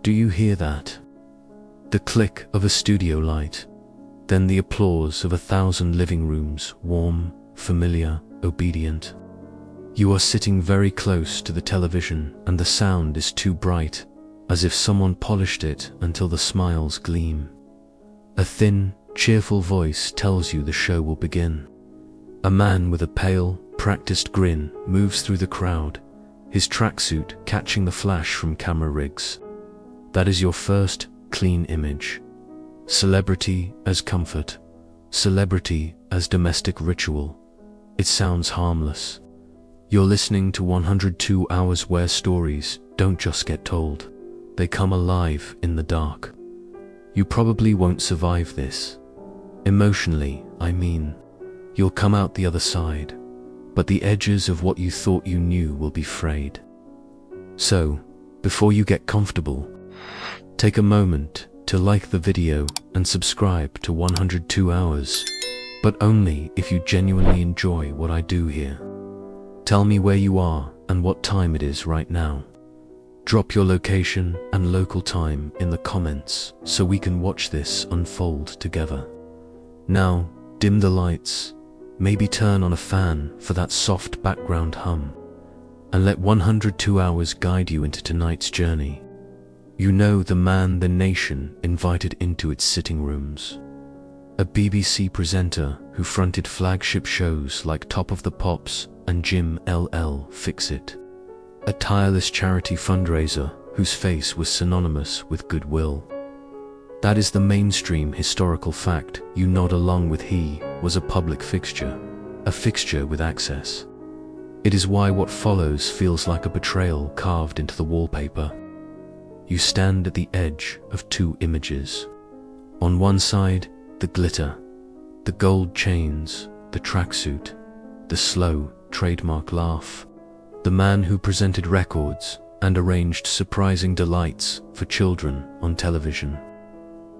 Do you hear that? The click of a studio light, then the applause of 1,000 living rooms, warm, familiar, obedient. You are sitting very close to the television and the sound is too bright, as if someone polished it until the smiles gleam. A thin, cheerful voice tells you the show will begin. A man with a pale, practiced grin moves through the crowd, his tracksuit catching the flash from camera rigs. That is your first clean image. Celebrity as comfort, celebrity as domestic ritual. It sounds harmless. You're listening to 102 hours where stories don't just get told, they come alive in the dark. You probably won't survive this. Emotionally, I mean. You'll come out the other side, but the edges of what you thought you knew will be frayed. So, before you get comfortable, take a moment to like the video and subscribe to 102 hours, but only if you genuinely enjoy what I do here. Tell me where you are and what time it is right now. Drop your location and local time in the comments so we can watch this unfold together. Now, dim the lights, maybe turn on a fan for that soft background hum, and let 102 hours guide you into tonight's journey. You know the man the nation invited into its sitting rooms. A BBC presenter who fronted flagship shows like Top of the Pops and Jim LL Fix It. A tireless charity fundraiser whose face was synonymous with goodwill. That is the mainstream historical fact you nod along with. He was a public fixture, a fixture with access. It is why what follows feels like a betrayal carved into the wallpaper. You stand at the edge of two images. On one side, the glitter, the gold chains, the tracksuit, the slow, trademark laugh, the man who presented records and arranged surprising delights for children on television.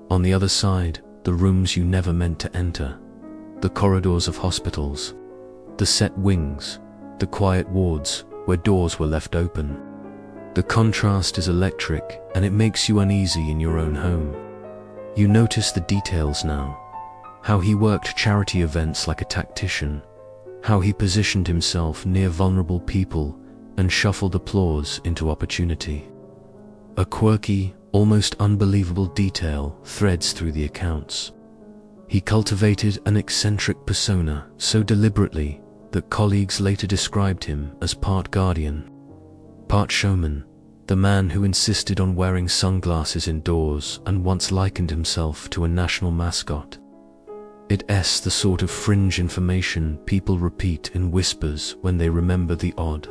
On the other side, the rooms you never meant to enter, the corridors of hospitals, the set wings, the quiet wards where doors were left open. The contrast is electric, and it makes you uneasy in your own home. You notice the details now, how he worked charity events like a tactician, how he positioned himself near vulnerable people and shuffled applause into opportunity. A quirky, almost unbelievable detail threads through the accounts. He cultivated an eccentric persona so deliberately that colleagues later described him as part guardian, part showman, the man who insisted on wearing sunglasses indoors and once likened himself to a national mascot. It's the sort of fringe information people repeat in whispers when they remember the odd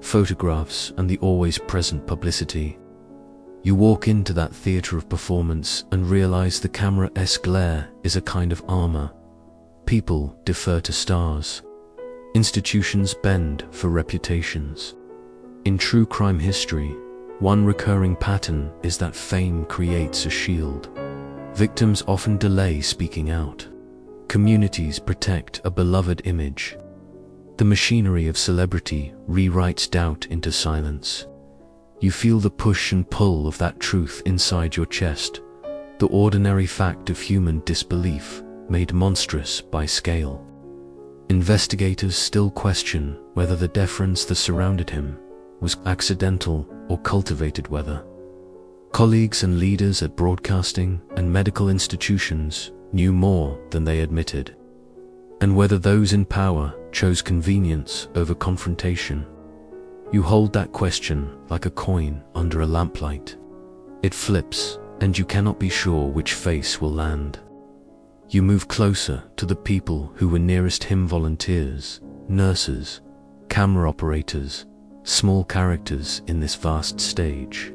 photographs and the always present publicity. You walk into that theater of performance and realize the camera's glare is a kind of armor. People defer to stars. Institutions bend for reputations. In true crime history, one recurring pattern is that fame creates a shield. Victims often delay speaking out. Communities protect a beloved image. The machinery of celebrity rewrites doubt into silence. You feel the push and pull of that truth inside your chest, the ordinary fact of human disbelief made monstrous by scale. Investigators still question whether the deference that surrounded him was accidental or cultivated weather. Colleagues and leaders at broadcasting and medical institutions knew more than they admitted, and whether those in power chose convenience over confrontation. You hold that question like a coin under a lamplight. It flips, and you cannot be sure which face will land. You move closer to the people who were nearest him: volunteers, nurses, camera operators, small characters in this vast stage.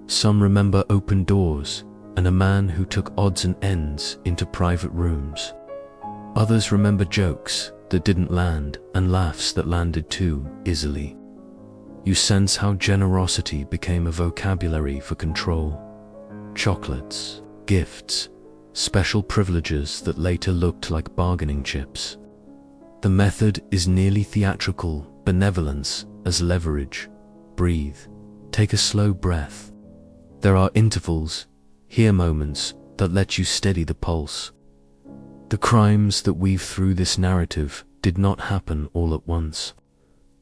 Some remember open doors and a man who took odds and ends into private rooms. Others remember jokes that didn't land and laughs that landed too easily. You sense how generosity became a vocabulary for control. Chocolates, gifts, special privileges that later looked like bargaining chips. The method is nearly theatrical benevolence as leverage. Breathe. Take a slow breath. There are intervals, here moments, that let you steady the pulse. The crimes that weave through this narrative did not happen all at once.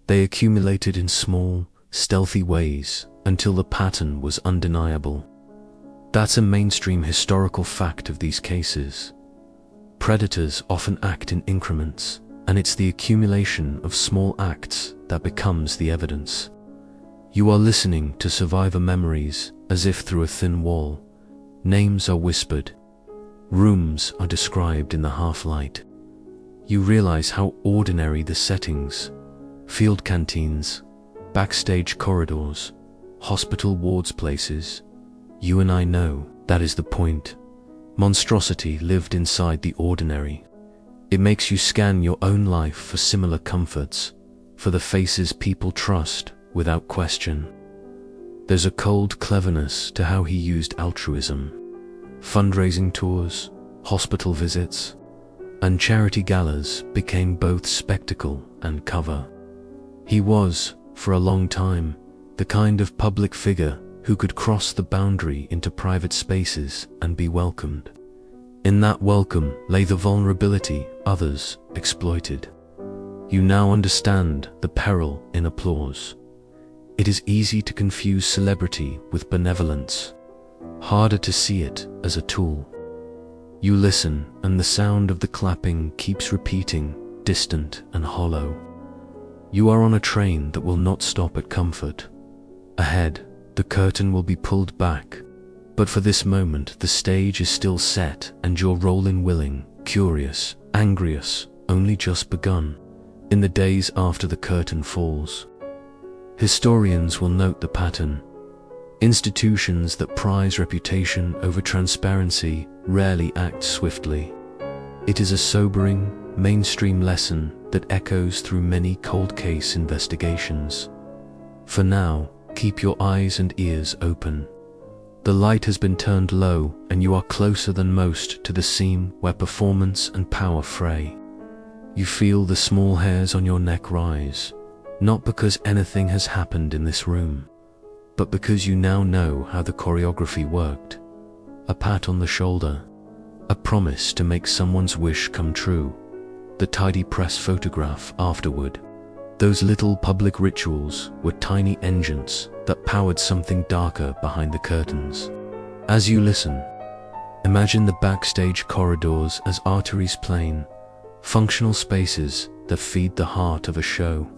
They accumulated in small, stealthy ways until the pattern was undeniable. That's a mainstream historical fact of these cases. Predators often act in increments, and it's the accumulation of small acts that becomes the evidence. You are listening to survivor memories as if through a thin wall. Names are whispered. Rooms are described in the half-light. You realize how ordinary the settings, field canteens, backstage corridors, hospital wards places. You and I know that is the point. Monstrosity lived inside the ordinary. It makes you scan your own life for similar comforts, for the faces people trust without question. There's a cold cleverness to how he used altruism. Fundraising tours, hospital visits, and charity galas became both spectacle and cover. He was, for a long time, the kind of public figure who could cross the boundary into private spaces and be welcomed. In that welcome lay the vulnerability others exploited. You now understand the peril in applause. It is easy to confuse celebrity with benevolence, harder to see it as a tool. You listen, and the sound of the clapping keeps repeating, distant and hollow. You are on a train that will not stop at comfort. Ahead, the curtain will be pulled back, but for this moment the stage is still set and your role in willing, curious, angrious, only just begun. In the days after the curtain falls, historians will note the pattern. Institutions that prize reputation over transparency rarely act swiftly. It is a sobering, mainstream lesson that echoes through many cold case investigations. For now, keep your eyes and ears open. The light has been turned low and you are closer than most to the scene where performance and power fray. You feel the small hairs on your neck rise, not because anything has happened in this room, but because you now know how the choreography worked. A pat on the shoulder, a promise to make someone's wish come true, the tidy press photograph afterward. Those little public rituals were tiny engines that powered something darker behind the curtains. As you listen, imagine the backstage corridors as arteries plain, functional spaces that feed the heart of a show.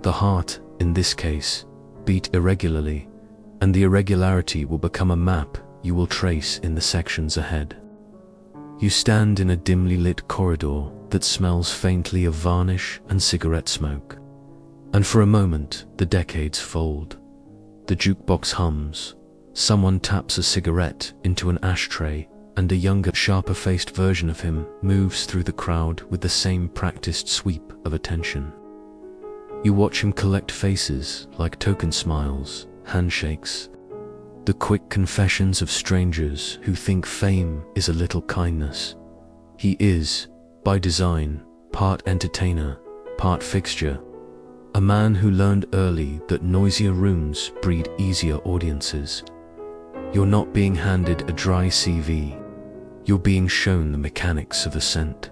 The heart, in this case, beat irregularly, and the irregularity will become a map you will trace in the sections ahead. You stand in a dimly lit corridor that smells faintly of varnish and cigarette smoke. And for a moment, the decades fold. The jukebox hums, someone taps a cigarette into an ashtray, and a younger, sharper-faced version of him moves through the crowd with the same practiced sweep of attention. You watch him collect faces like token smiles, handshakes, the quick confessions of strangers who think fame is a little kindness. He is, by design, part entertainer, part fixture. A man who learned early that noisier rooms breed easier audiences. You're not being handed a dry CV. You're being shown the mechanics of ascent.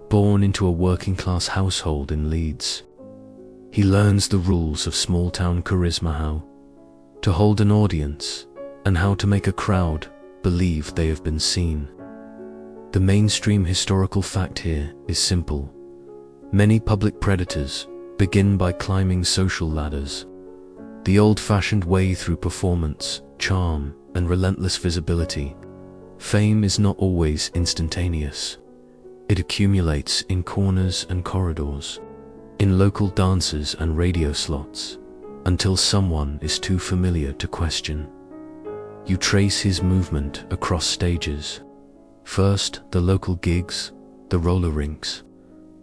Born into a working-class household in Leeds, he learns the rules of small-town charisma, how to hold an audience, and how to make a crowd believe they have been seen. The mainstream historical fact here is simple. Many public predators begin by climbing social ladders. The old-fashioned way through performance, charm, and relentless visibility. Fame is not always instantaneous. It accumulates in corners and corridors, in local dances and radio slots, until someone is too familiar to question. You trace his movement across stages. First, the local gigs, the roller rinks,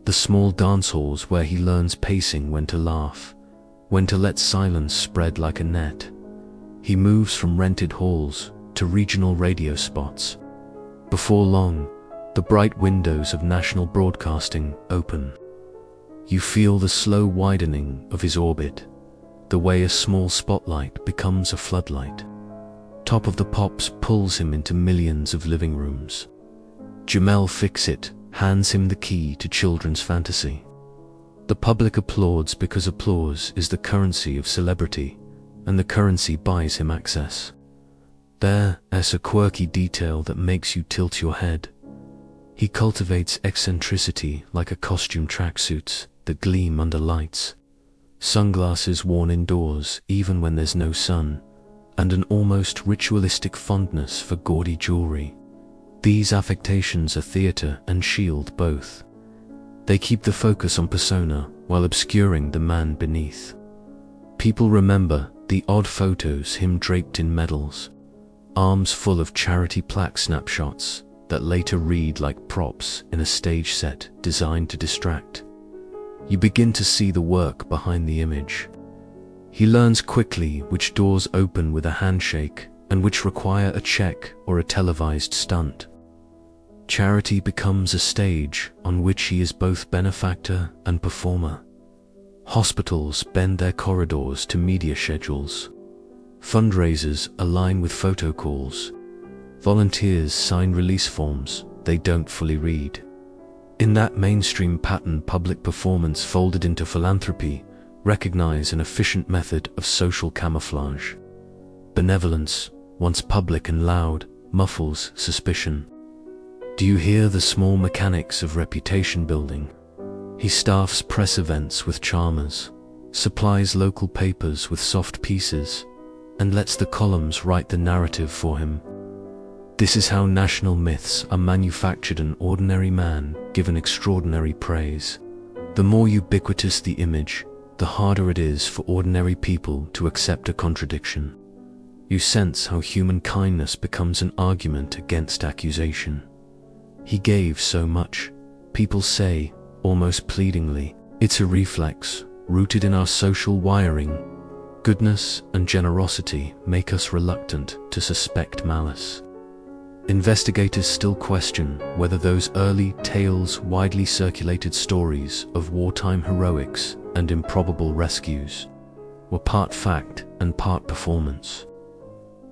the small dance halls where he learns pacing, when to laugh, when to let silence spread like a net. He moves from rented halls to regional radio spots. Before long, the bright windows of national broadcasting open. You feel the slow widening of his orbit, the way a small spotlight becomes a floodlight. Top of the Pops pulls him into millions of living rooms. Jamel Fixit hands him the key to children's fantasy. The public applauds because applause is the currency of celebrity, and the currency buys him access. There's a quirky detail that makes you tilt your head. He cultivates eccentricity like a costume tracksuits that gleam under lights, sunglasses worn indoors even when there's no sun, and an almost ritualistic fondness for gaudy jewelry. These affectations are theatre and shield both. They keep the focus on persona while obscuring the man beneath. People remember the odd photos, him draped in medals, arms full of charity plaque snapshots that later read like props in a stage set designed to distract. You begin to see the work behind the image. He learns quickly which doors open with a handshake and which require a check or a televised stunt. Charity becomes a stage on which he is both benefactor and performer. Hospitals bend their corridors to media schedules. Fundraisers align with photo calls. Volunteers sign release forms they don't fully read. In that mainstream pattern, public performance folded into philanthropy recognize an efficient method of social camouflage. Benevolence, once public and loud, muffles suspicion. Do you hear the small mechanics of reputation building? He staffs press events with charmers, supplies local papers with soft pieces, and lets the columns write the narrative for him. This is how national myths are manufactured, an ordinary man given extraordinary praise. The more ubiquitous the image, the harder it is for ordinary people to accept a contradiction. You sense how human kindness becomes an argument against accusation. He gave so much, people say, almost pleadingly. It's a reflex, rooted in our social wiring. Goodness and generosity make us reluctant to suspect malice. Investigators still question whether those early tales, widely circulated stories of wartime heroics and improbable rescues, were part fact and part performance.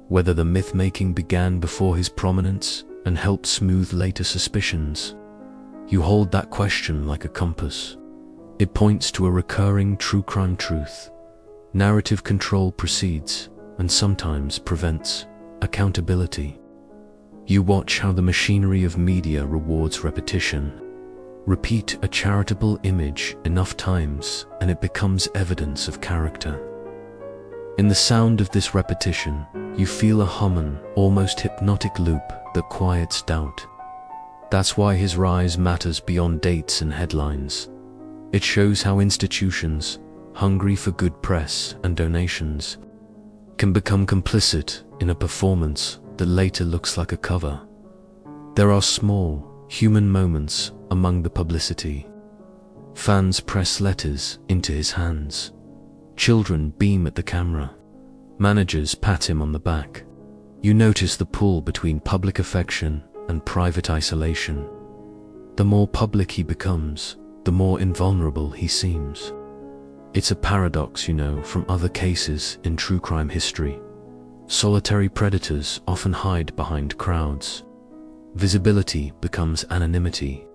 Whether the myth-making began before his prominence and helped smooth later suspicions. You hold that question like a compass. It points to a recurring true crime truth. Narrative control precedes, and sometimes prevents, accountability. You watch how the machinery of media rewards repetition. Repeat a charitable image enough times, and it becomes evidence of character. In the sound of this repetition, you feel a humming, almost hypnotic loop that quiets doubt. That's why his rise matters beyond dates and headlines. It shows how institutions, hungry for good press and donations, can become complicit in a performance that later looks like a cover. There are small, human moments among the publicity. Fans press letters into his hands. Children beam at the camera. Managers pat him on the back. You notice the pull between public affection and private isolation. The more public he becomes, the more invulnerable he seems. It's a paradox, from other cases in true crime history. Solitary predators often hide behind crowds. Visibility becomes anonymity.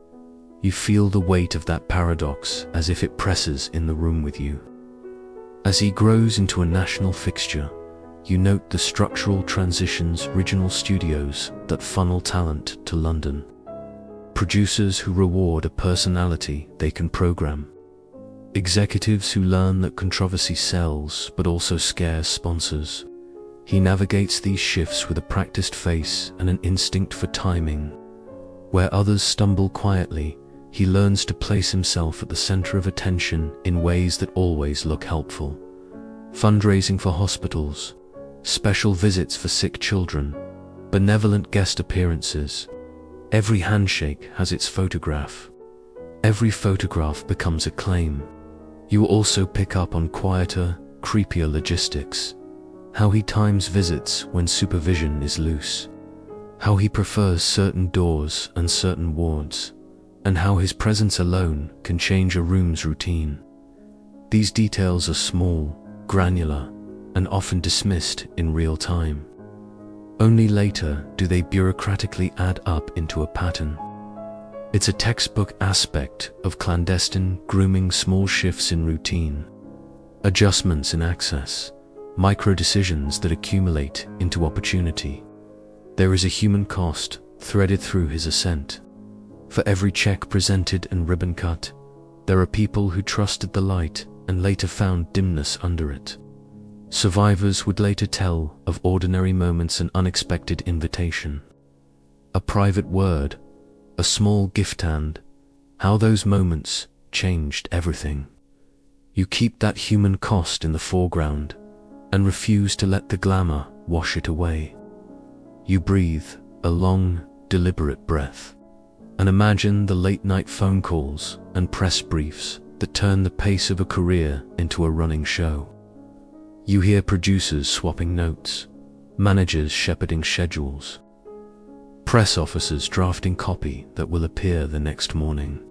You feel the weight of that paradox as if it presses in the room with you. As he grows into a national fixture, you note the structural transitions, regional studios that funnel talent to London. Producers who reward a personality they can program. Executives who learn that controversy sells but also scares sponsors. He navigates these shifts with a practiced face and an instinct for timing. Where others stumble quietly, he learns to place himself at the center of attention in ways that always look helpful. Fundraising for hospitals, special visits for sick children, benevolent guest appearances. Every handshake has its photograph. Every photograph becomes a claim. You also pick up on quieter, creepier logistics. How he times visits when supervision is loose. How he prefers certain doors and certain wards. And how his presence alone can change a room's routine. These details are small, granular, and often dismissed in real time. Only later do they bureaucratically add up into a pattern. It's a textbook aspect of clandestine grooming: small shifts in routine, adjustments in access, micro-decisions that accumulate into opportunity. There is a human cost threaded through his ascent. For every check presented and ribbon cut, there are people who trusted the light and later found dimness under it. Survivors would later tell of ordinary moments and unexpected invitation. A private word, a small gift hand, how those moments changed everything. You keep that human cost in the foreground and refuse to let the glamour wash it away. You breathe a long, deliberate breath and imagine the late-night phone calls and press briefs that turn the pace of a career into a running show. You hear producers swapping notes, managers shepherding schedules, press officers drafting copy that will appear the next morning.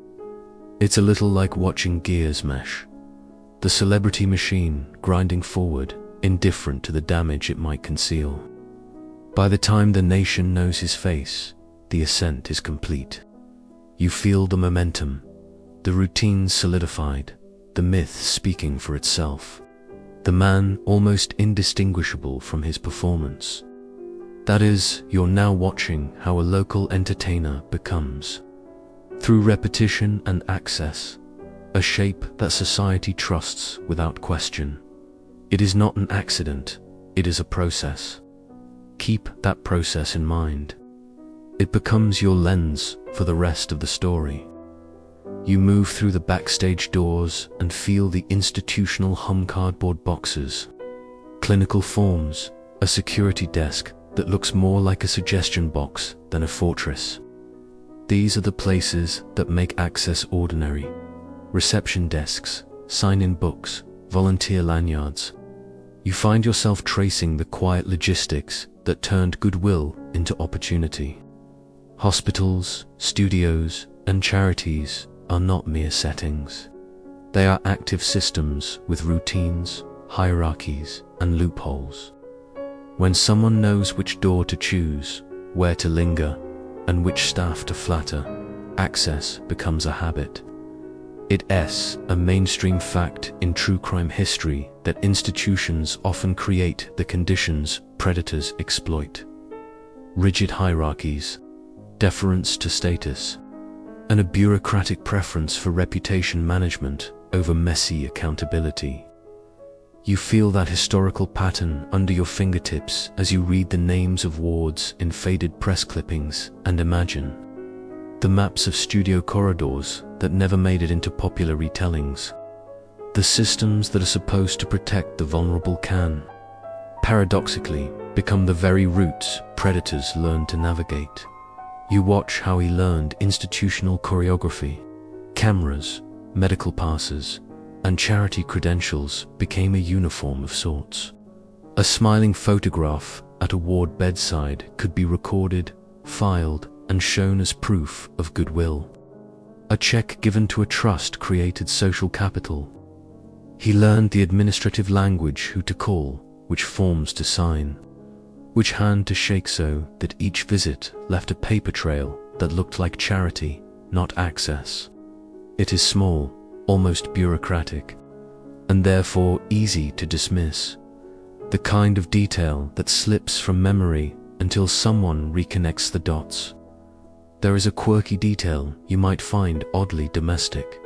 It's a little like watching gears mesh, the celebrity machine grinding forward, indifferent to the damage it might conceal. By the time the nation knows his face, the ascent is complete. You feel the momentum, the routine solidified, the myth speaking for itself, the man almost indistinguishable from his performance. That is, you're now watching how a local entertainer becomes, through repetition and access, a shape that society trusts without question. It is not an accident, it is a process. Keep that process in mind. It becomes your lens for the rest of the story. You move through the backstage doors and feel the institutional hum: cardboard boxes, clinical forms, a security desk that looks more like a suggestion box than a fortress. These are the places that make access ordinary. Reception desks, sign-in books, volunteer lanyards. You find yourself tracing the quiet logistics that turned goodwill into opportunity. Hospitals, studios, and charities are not mere settings. They are active systems with routines, hierarchies, and loopholes. When someone knows which door to choose, where to linger, and which staff to flatter, access becomes a habit. It's a mainstream fact in true crime history that institutions often create the conditions predators exploit. Rigid hierarchies, deference to status, and a bureaucratic preference for reputation management over messy accountability. You feel that historical pattern under your fingertips as you read the names of wards in faded press clippings and imagine the maps of studio corridors that never made it into popular retellings. The systems that are supposed to protect the vulnerable can, paradoxically, become the very routes predators learn to navigate. You watch how he learned institutional choreography. Cameras, medical passes, and charity credentials became a uniform of sorts. A smiling photograph at a ward bedside could be recorded, filed, and shown as proof of goodwill. A check given to a trust created social capital. He learned the administrative language: who to call, which forms to sign, which hand to shake, so that each visit left a paper trail that looked like charity, not access. It is small, almost bureaucratic, and therefore easy to dismiss. The kind of detail that slips from memory until someone reconnects the dots. There is a quirky detail you might find oddly domestic.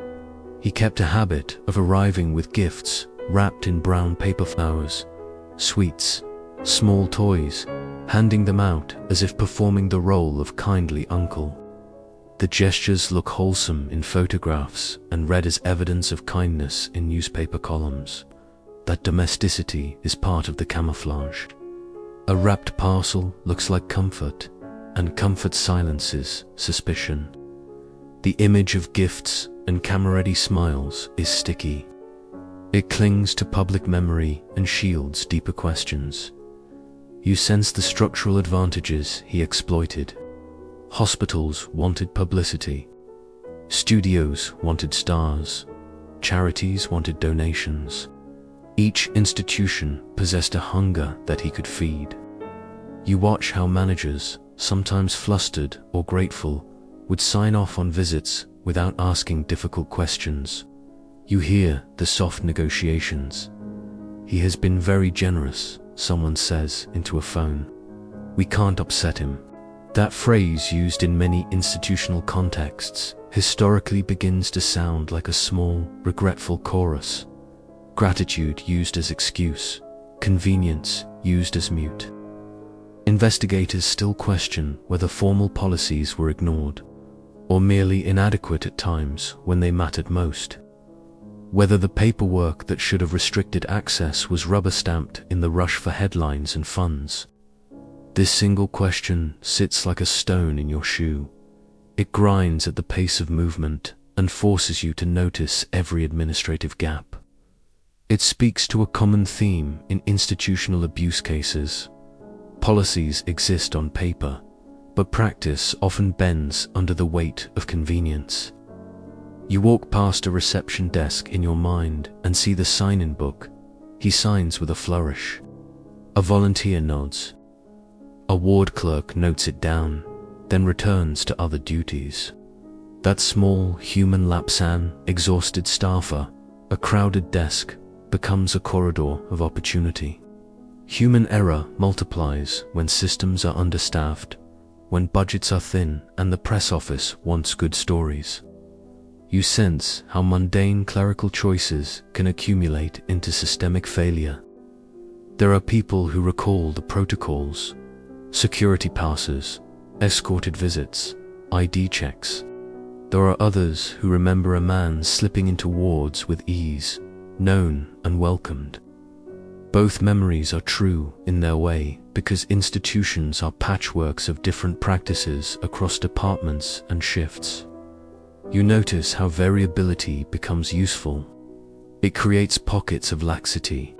He kept a habit of arriving with gifts wrapped in brown paper flowers, sweets, small toys, handing them out as if performing the role of kindly uncle. The gestures look wholesome in photographs and read as evidence of kindness in newspaper columns. That domesticity is part of the camouflage. A wrapped parcel looks like comfort, and comfort silences suspicion. The image of gifts and camera-ready smiles is sticky. It clings to public memory and shields deeper questions. You sense the structural advantages he exploited. Hospitals wanted publicity. Studios wanted stars. Charities wanted donations. Each institution possessed a hunger that he could feed. You watch how managers, sometimes flustered or grateful, would sign off on visits without asking difficult questions. You hear the soft negotiations. "He has been very generous," someone says into a phone. "We can't upset him." That phrase, used in many institutional contexts, historically begins to sound like a small, regretful chorus. Gratitude used as excuse, convenience used as mute. Investigators still question whether formal policies were ignored, or merely inadequate at times when they mattered most. Whether the paperwork that should have restricted access was rubber-stamped in the rush for headlines and funds. This single question sits like a stone in your shoe. It grinds at the pace of movement and forces you to notice every administrative gap. It speaks to a common theme in institutional abuse cases. Policies exist on paper, but practice often bends under the weight of convenience. You walk past a reception desk in your mind and see the sign-in book. He signs with a flourish. A volunteer nods. A ward clerk notes it down, then returns to other duties. That small human lapse, an exhausted staffer, a crowded desk, becomes a corridor of opportunity. Human error multiplies when systems are understaffed, when budgets are thin and the press office wants good stories. You sense how mundane clerical choices can accumulate into systemic failure. There are people who recall the protocols, security passes, escorted visits, ID checks. There are others who remember a man slipping into wards with ease, known and welcomed. Both memories are true in their way because institutions are patchworks of different practices across departments and shifts. You notice how variability becomes useful. It creates pockets of laxity.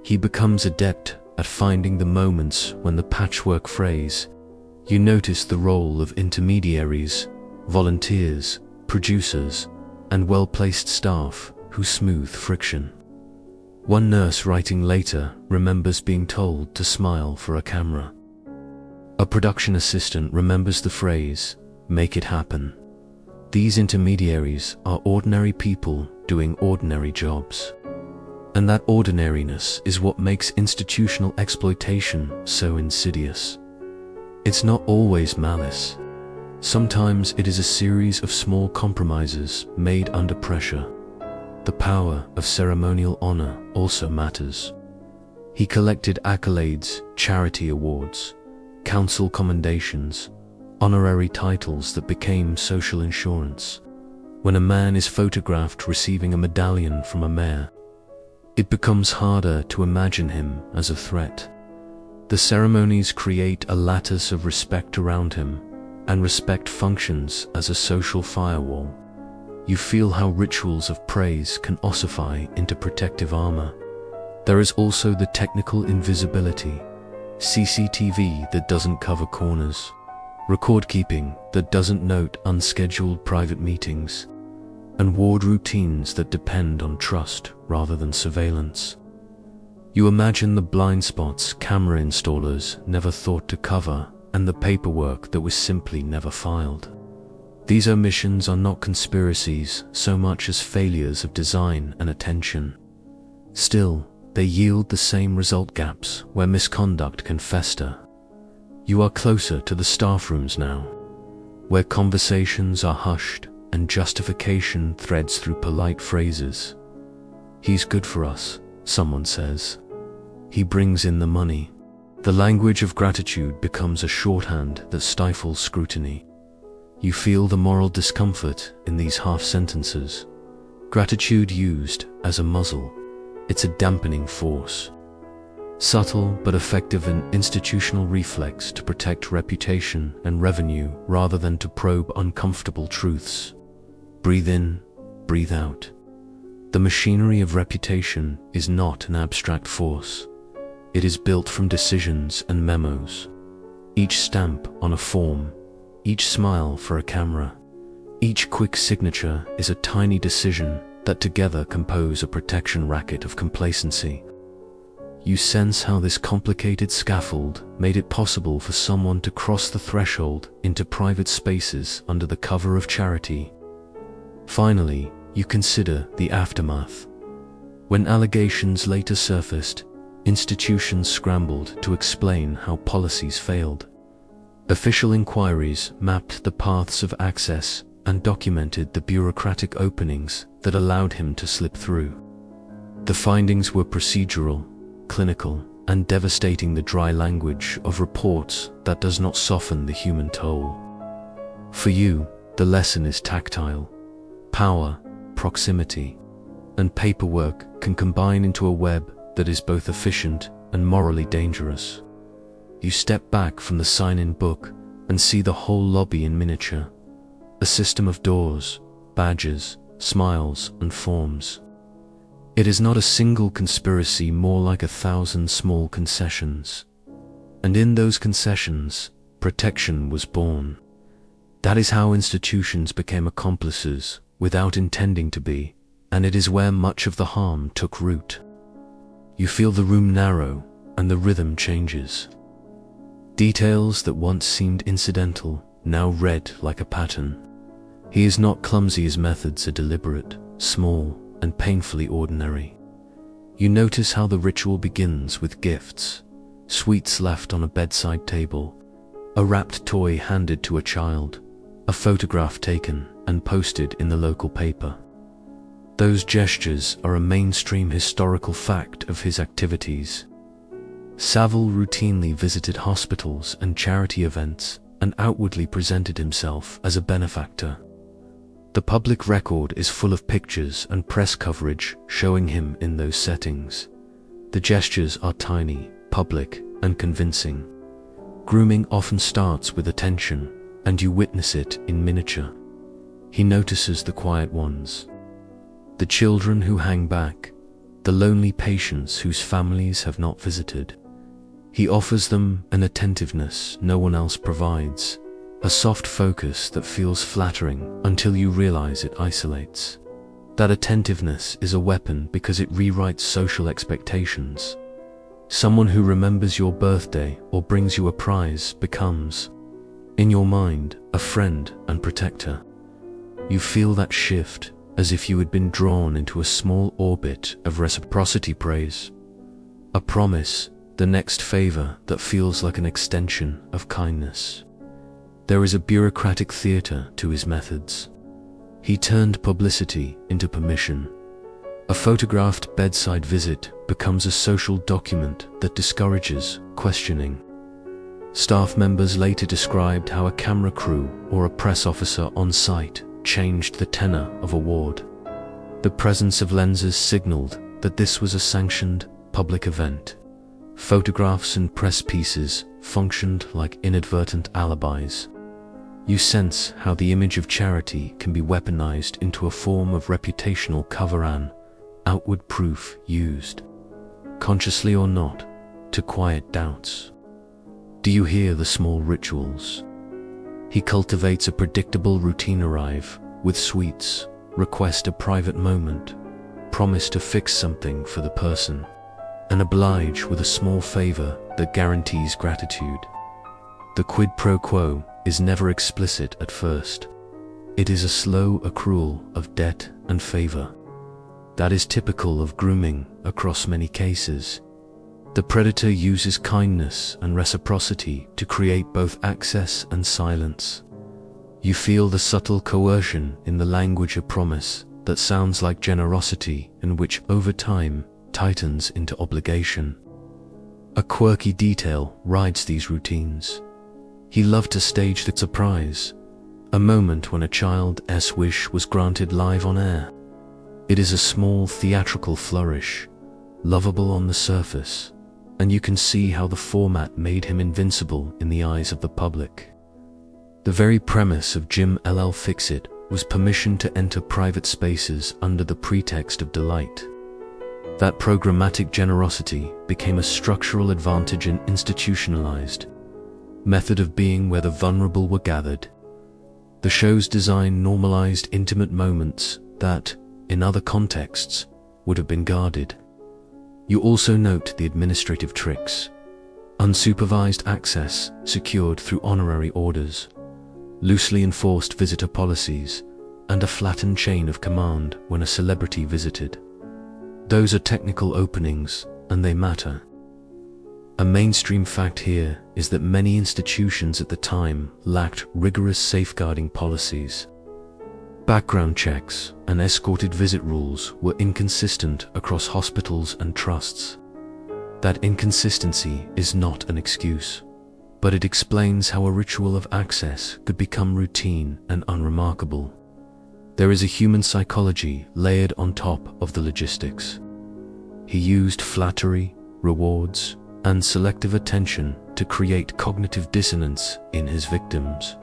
He becomes adept at finding the moments when the patchwork frays. You notice the role of intermediaries, volunteers, producers, and well-placed staff who smooth friction. One nurse writing later remembers being told to smile for a camera. A production assistant remembers the phrase, "Make it happen." These intermediaries are ordinary people doing ordinary jobs. And that ordinariness is what makes institutional exploitation so insidious. It's not always malice. Sometimes it is a series of small compromises made under pressure. The power of ceremonial honor also matters. He collected accolades, charity awards, council commendations, honorary titles that became social insurance. When a man is photographed receiving a medallion from a mayor, it becomes harder to imagine him as a threat. The ceremonies create a lattice of respect around him, and respect functions as a social firewall. You feel how rituals of praise can ossify into protective armor. There is also the technical invisibility, CCTV that doesn't cover corners, record keeping that doesn't note unscheduled private meetings, and ward routines that depend on trust rather than surveillance. You imagine the blind spots camera installers never thought to cover and the paperwork that was simply never filed. These omissions are not conspiracies so much as failures of design and attention. Still, they yield the same result: gaps where misconduct can fester. You are closer to the staff rooms now, where conversations are hushed and justification threads through polite phrases. "He's good for us," someone says. "He brings in the money." The language of gratitude becomes a shorthand that stifles scrutiny. You feel the moral discomfort in these half sentences. Gratitude used as a muzzle. It's a dampening force. Subtle but effective, an institutional reflex to protect reputation and revenue rather than to probe uncomfortable truths. Breathe in, breathe out. The machinery of reputation is not an abstract force. It is built from decisions and memos. Each stamp on a form, each smile for a camera, each quick signature is a tiny decision that together compose a protection racket of complacency. You sense how this complicated scaffold made it possible for someone to cross the threshold into private spaces under the cover of charity. Finally, you consider the aftermath. When allegations later surfaced, institutions scrambled to explain how policies failed. Official inquiries mapped the paths of access and documented the bureaucratic openings that allowed him to slip through. The findings were procedural, clinical, and devastating, the dry language of reports that does not soften the human toll. For you, the lesson is tactile. Power, proximity, and paperwork can combine into a web that is both efficient and morally dangerous. You step back from the sign-in book and see the whole lobby in miniature, a system of doors, badges, smiles, and forms. It is not a single conspiracy, more like 1,000 small concessions. And in those concessions, protection was born. That is how institutions became accomplices without intending to be, and it is where much of the harm took root. You feel the room narrow, and the rhythm changes. Details that once seemed incidental now read like a pattern. He is not clumsy, his methods are deliberate, small, and painfully ordinary. You notice how the ritual begins with gifts, sweets left on a bedside table, a wrapped toy handed to a child, a photograph taken and posted in the local paper. Those gestures are a mainstream historical fact of his activities. Savile routinely visited hospitals and charity events and outwardly presented himself as a benefactor. The public record is full of pictures and press coverage showing him in those settings. The gestures are tiny, public, and convincing. Grooming often starts with attention, and you witness it in miniature. He notices the quiet ones, the children who hang back, the lonely patients whose families have not visited. He offers them an attentiveness no one else provides, a soft focus that feels flattering until you realize it isolates. That attentiveness is a weapon because it rewrites social expectations. Someone who remembers your birthday or brings you a prize becomes, in your mind, a friend and protector. You feel that shift as if you had been drawn into a small orbit of reciprocity praise. A promise, the next favor that feels like an extension of kindness. There is a bureaucratic theater to his methods. He turned publicity into permission. A photographed bedside visit becomes a social document that discourages questioning. Staff members later described how a camera crew or a press officer on site changed the tenor of a ward. The presence of lenses signaled that this was a sanctioned public event. Photographs and press pieces functioned like inadvertent alibis. You sense how the image of charity can be weaponized into a form of reputational cover-an, outward proof used, consciously or not, to quiet doubts. Do you hear the small rituals? He cultivates a predictable routine: arrive with sweets, request a private moment, promise to fix something for the person, and oblige with a small favor that guarantees gratitude. The quid pro quo is never explicit at first. It is a slow accrual of debt and favor. That is typical of grooming across many cases. The predator uses kindness and reciprocity to create both access and silence. You feel the subtle coercion in the language of promise that sounds like generosity and which over time tightens into obligation. A quirky detail rides these routines. He loved to stage the surprise, a moment when a child's wish was granted live on air. It is a small theatrical flourish, lovable on the surface, and you can see how the format made him invincible in the eyes of the public. The very premise of Jim Fix-It was permission to enter private spaces under the pretext of delight. That programmatic generosity became a structural advantage and institutionalized method of being where the vulnerable were gathered. The show's design normalized intimate moments that, in other contexts, would have been guarded. You also note the administrative tricks. Unsupervised access secured through honorary orders, loosely enforced visitor policies, and a flattened chain of command when a celebrity visited. Those are technical openings, and they matter. A mainstream fact here is that many institutions at the time lacked rigorous safeguarding policies. Background checks and escorted visit rules were inconsistent across hospitals and trusts. That inconsistency is not an excuse, but it explains how a ritual of access could become routine and unremarkable. There is a human psychology layered on top of the logistics. He used flattery, rewards, and selective attention to create cognitive dissonance in his victims.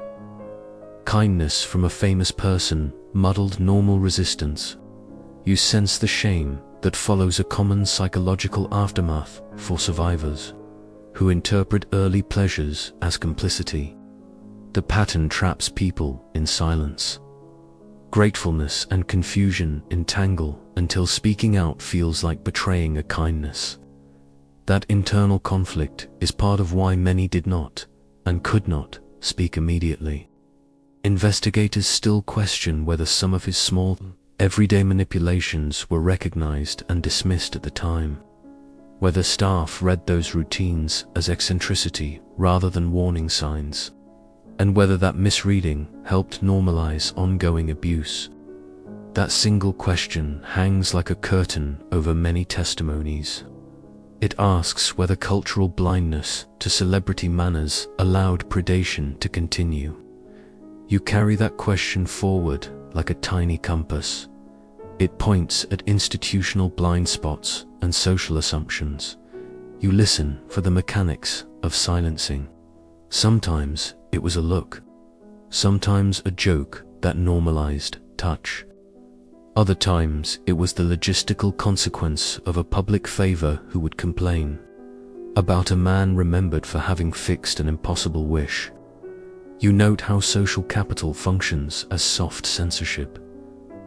Kindness from a famous person muddled normal resistance. You sense the shame that follows a common psychological aftermath for survivors, who interpret early pleasures as complicity. The pattern traps people in silence. Gratefulness and confusion entangle until speaking out feels like betraying a kindness. That internal conflict is part of why many did not, and could not, speak immediately. Investigators still question whether some of his small, everyday manipulations were recognized and dismissed at the time, whether staff read those routines as eccentricity rather than warning signs, and whether that misreading helped normalize ongoing abuse. That single question hangs like a curtain over many testimonies. It asks whether cultural blindness to celebrity manners allowed predation to continue. You carry that question forward like a tiny compass. It points at institutional blind spots and social assumptions. You listen for the mechanics of silencing. Sometimes it was a look, sometimes a joke that normalized touch. Other times it was the logistical consequence of a public favor who would complain about a man remembered for having fixed an impossible wish. You note how social capital functions as soft censorship.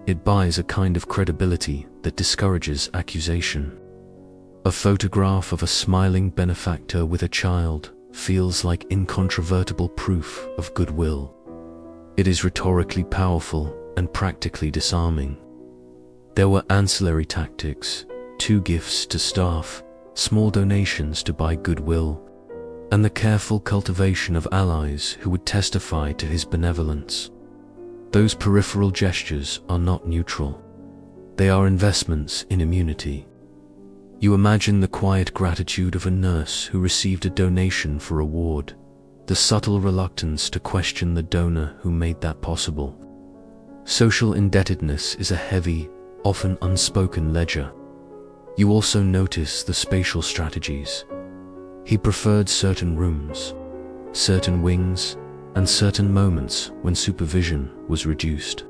It buys a kind of credibility that discourages accusation. A photograph of a smiling benefactor with a child feels like incontrovertible proof of goodwill. It is rhetorically powerful and practically disarming. There were ancillary tactics, 2 gifts to staff, small donations to buy goodwill, and the careful cultivation of allies who would testify to his benevolence. Those peripheral gestures are not neutral. They are investments in immunity. You imagine the quiet gratitude of a nurse who received a donation for a ward, the subtle reluctance to question the donor who made that possible. Social indebtedness is a heavy, often unspoken ledger. You also notice the spatial strategies. He preferred certain rooms, certain wings, and certain moments when supervision was reduced.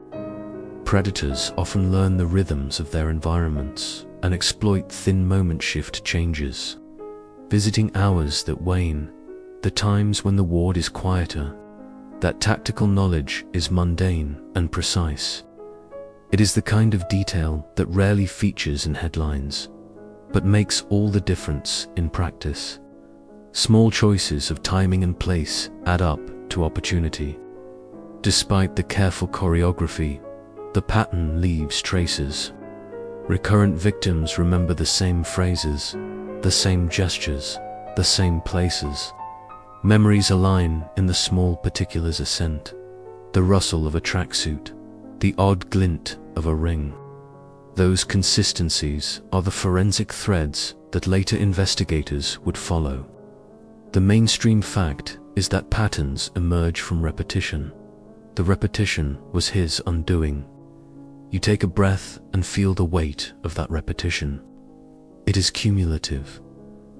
Predators often learn the rhythms of their environments and exploit thin moment shift changes, visiting hours that wane, the times when the ward is quieter. That tactical knowledge is mundane and precise. It is the kind of detail that rarely features in headlines, but makes all the difference in practice. Small choices of timing and place add up to opportunity. Despite the careful choreography, the pattern leaves traces. Recurrent victims remember the same phrases, the same gestures, the same places. Memories align in the small particulars: a scent, the rustle of a tracksuit, the odd glint of a ring. Those consistencies are the forensic threads that later investigators would follow. The mainstream fact is that patterns emerge from repetition. The repetition was his undoing. You take a breath and feel the weight of that repetition. It is cumulative.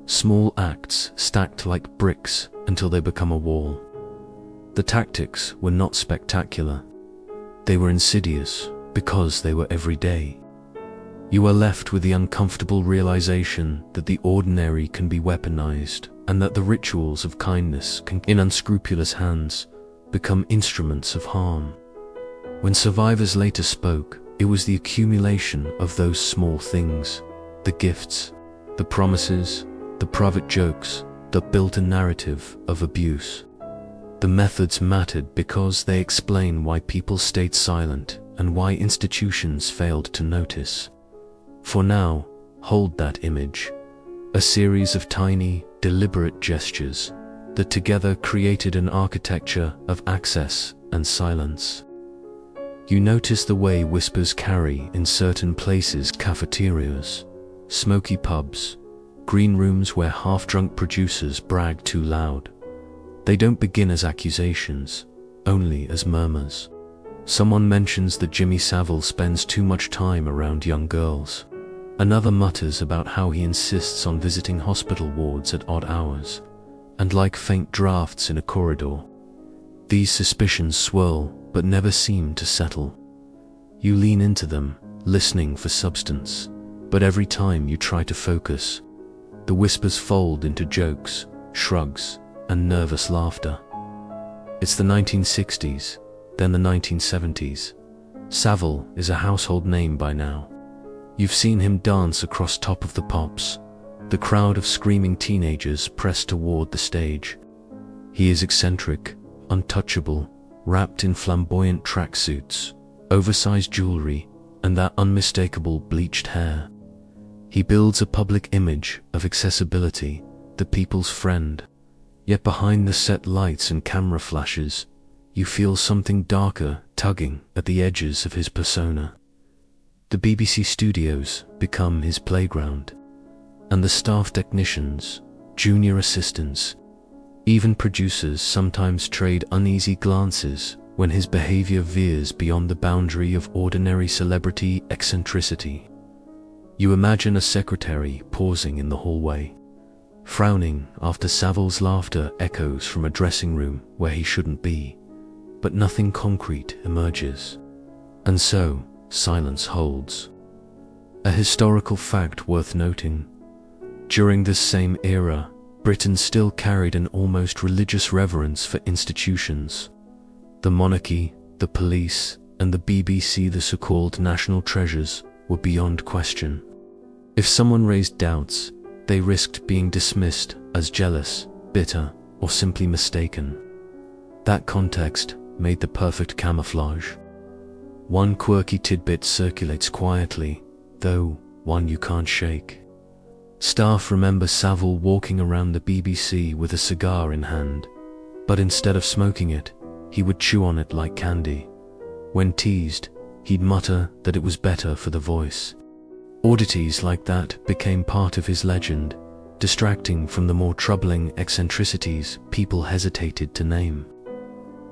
Small acts stacked like bricks until they become a wall. The tactics were not spectacular. They were insidious because they were everyday. You are left with the uncomfortable realization that the ordinary can be weaponized, and that the rituals of kindness can, in unscrupulous hands, become instruments of harm. When survivors later spoke, it was the accumulation of those small things, the gifts, The promises, the private jokes that built a narrative of abuse. The methods mattered because they explain why people stayed silent and why institutions failed to notice. For now, hold that image. A series of tiny, deliberate gestures that together created an architecture of access and silence. You notice the way whispers carry in certain places: cafeterias, smoky pubs, green rooms where half-drunk producers brag too loud. They don't begin as accusations, only as murmurs. Someone mentions that Jimmy Savile spends too much time around young girls. Another mutters about how he insists on visiting hospital wards at odd hours, and like faint drafts in a corridor. These suspicions swirl, but never seem to settle. You lean into them, listening for substance, but every time you try to focus, the whispers fold into jokes, shrugs, and nervous laughter. It's the 1960s, then the 1970s. Savile is a household name by now. You've seen him dance across Top of the Pops, the crowd of screaming teenagers pressed toward the stage. He is eccentric, untouchable, wrapped in flamboyant tracksuits, oversized jewelry, and that unmistakable bleached hair. He builds a public image of accessibility, the people's friend. Yet behind the set lights and camera flashes, you feel something darker tugging at the edges of his persona. The BBC studios become his playground, and the staff technicians, junior assistants, even producers sometimes trade uneasy glances when his behavior veers beyond the boundary of ordinary celebrity eccentricity. You imagine a secretary pausing in the hallway, frowning after Savile's laughter echoes from a dressing room where he shouldn't be, but nothing concrete emerges. And so, silence holds. A historical fact worth noting: during this same era, Britain still carried an almost religious reverence for institutions. The monarchy, the police, and the BBC, the so-called national treasures, were beyond question. If someone raised doubts, they risked being dismissed as jealous, bitter, or simply mistaken. That context made the perfect camouflage. One quirky tidbit circulates quietly, though one you can't shake. Staff remember Savile walking around the BBC with a cigar in hand, but instead of smoking it, he would chew on it like candy. When teased, he'd mutter that it was better for the voice. Oddities like that became part of his legend, distracting from the more troubling eccentricities people hesitated to name.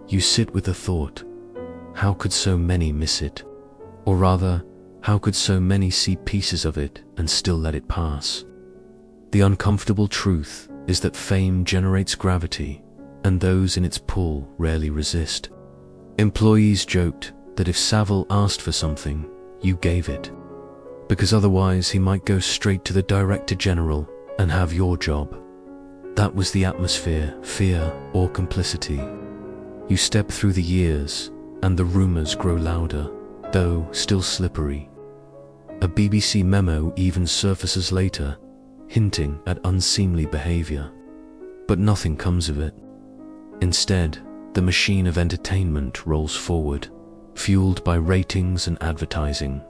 You sit with the thought, how could so many miss it? Or rather, how could so many see pieces of it and still let it pass? The uncomfortable truth is that fame generates gravity, and those in its pull rarely resist. Employees joked that if Savile asked for something, you gave it, because otherwise he might go straight to the Director General and have your job. That was the atmosphere, fear or complicity. You step through the years, and the rumours grow louder, though still slippery. A BBC memo even surfaces later, hinting at unseemly behaviour. But nothing comes of it. Instead, the machine of entertainment rolls forward, fueled by ratings and advertising.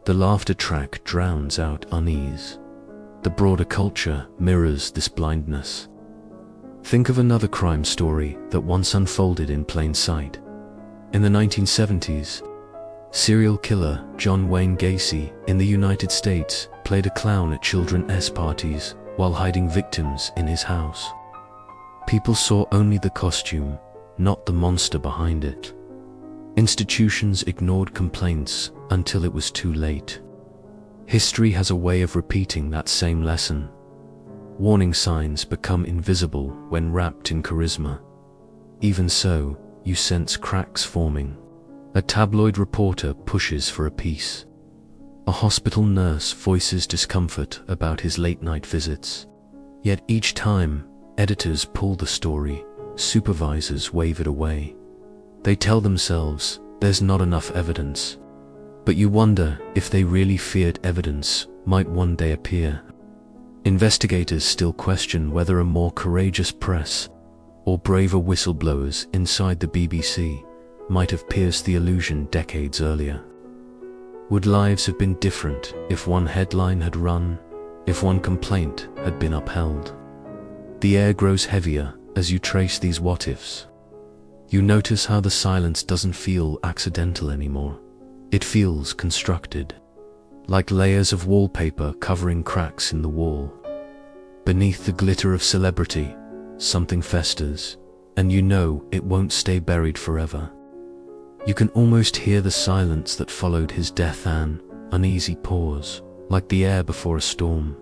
The laughter track drowns out unease. The broader culture mirrors this blindness. Think of another crime story that once unfolded in plain sight. In the 1970s, serial killer John Wayne Gacy in the United States played a clown at children's parties while hiding victims in his house. People saw only the costume, not the monster behind it. Institutions ignored complaints until it was too late. History has a way of repeating that same lesson. Warning signs become invisible when wrapped in charisma. Even so, you sense cracks forming. A tabloid reporter pushes for a piece. A hospital nurse voices discomfort about his late-night visits. Yet each time, editors pull the story, supervisors wave it away. They tell themselves there's not enough evidence. But you wonder if they really feared evidence might one day appear. Investigators still question whether a more courageous press or braver whistleblowers inside the BBC might have pierced the illusion decades earlier. Would lives have been different if one headline had run, if one complaint had been upheld? The air grows heavier as you trace these what-ifs. You notice how the silence doesn't feel accidental anymore. It feels constructed, like layers of wallpaper covering cracks in the wall. Beneath the glitter of celebrity, something festers, and you know it won't stay buried forever. You can almost hear the silence that followed his death, an uneasy pause, like the air before a storm.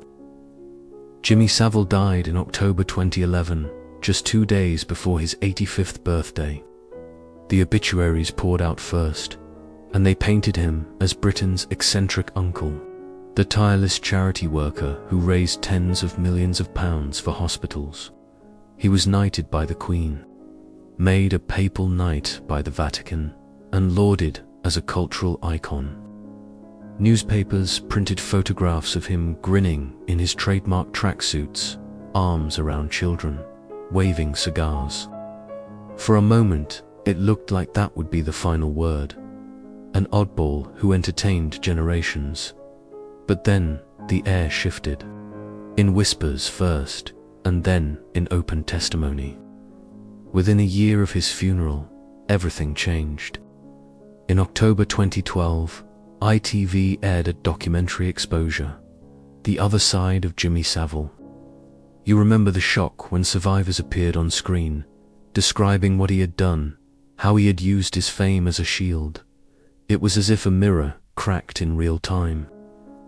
Jimmy Savile died in October 2011, just 2 days before his 85th birthday. The obituaries poured out first, and they painted him as Britain's eccentric uncle, the tireless charity worker who raised tens of millions of pounds for hospitals. He was knighted by the Queen, made a papal knight by the Vatican, and lauded as a cultural icon. Newspapers printed photographs of him grinning in his trademark tracksuits, arms around children, waving cigars. For a moment, it looked like that would be the final word, an oddball who entertained generations. But then the air shifted, in whispers first, and then in open testimony. Within a year of his funeral, everything changed. In October 2012, ITV aired a documentary Exposure, The Other Side of Jimmy Savile. You remember the shock when survivors appeared on screen, describing what he had done, how he had used his fame as a shield. It was as if a mirror cracked in real time.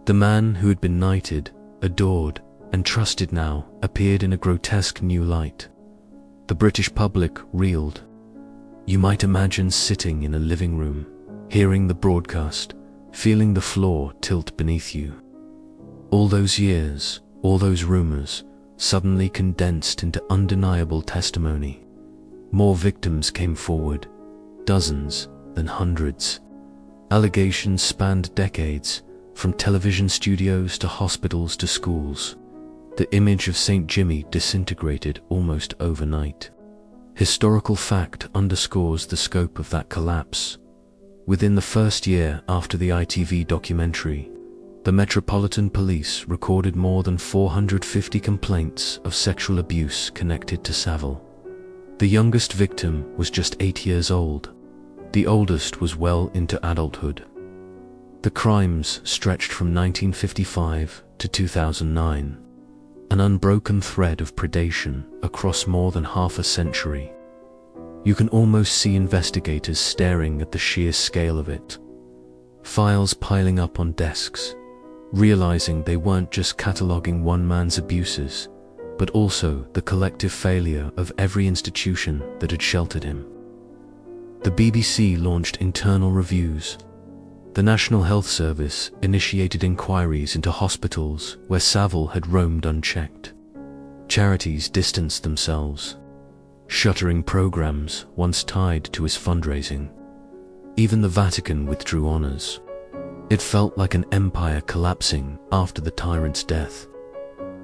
The man who had been knighted, adored, and trusted now appeared in a grotesque new light. The British public reeled. You might imagine sitting in a living room, hearing the broadcast, feeling the floor tilt beneath you. All those years, all those rumors, suddenly condensed into undeniable testimony. More victims came forward, dozens, then hundreds. Allegations spanned decades, from television studios to hospitals to schools. The image of St. Jimmy disintegrated almost overnight. Historical fact underscores the scope of that collapse. Within the first year after the ITV documentary, the Metropolitan Police recorded more than 450 complaints of sexual abuse connected to Savile. The youngest victim was just 8 years old. The oldest was well into adulthood. The crimes stretched from 1955 to 2009, an unbroken thread of predation across more than half a century. You can almost see investigators staring at the sheer scale of it. Files piling up on desks, realizing they weren't just cataloging one man's abuses, but also the collective failure of every institution that had sheltered him. The BBC launched internal reviews. The National Health Service initiated inquiries into hospitals where Savile had roamed unchecked. Charities distanced themselves, shuttering programs once tied to his fundraising. Even the Vatican withdrew honors. It felt like an empire collapsing after the tyrant's death.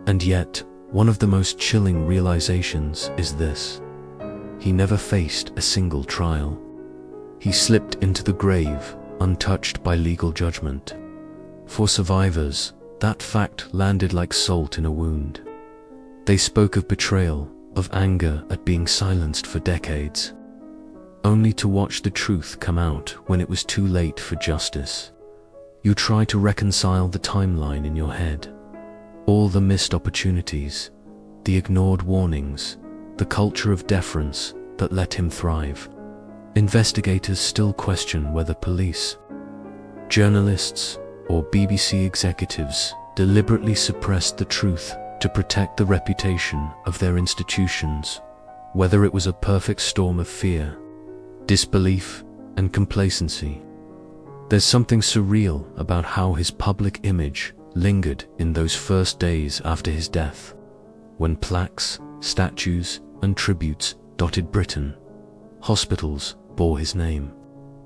And yet, one of the most chilling realizations is this: he never faced a single trial. He slipped into the grave, untouched by legal judgment. For survivors, that fact landed like salt in a wound. They spoke of betrayal, of anger at being silenced for decades, only to watch the truth come out when it was too late for justice. You try to reconcile the timeline in your head. All the missed opportunities, the ignored warnings, the culture of deference that let him thrive. Investigators still question whether police, journalists, or BBC executives deliberately suppressed the truth to protect the reputation of their institutions, whether it was a perfect storm of fear, disbelief, and complacency. There's something surreal about how his public image lingered in those first days after his death, when plaques, statues, and tributes dotted Britain. Hospitals bore his name.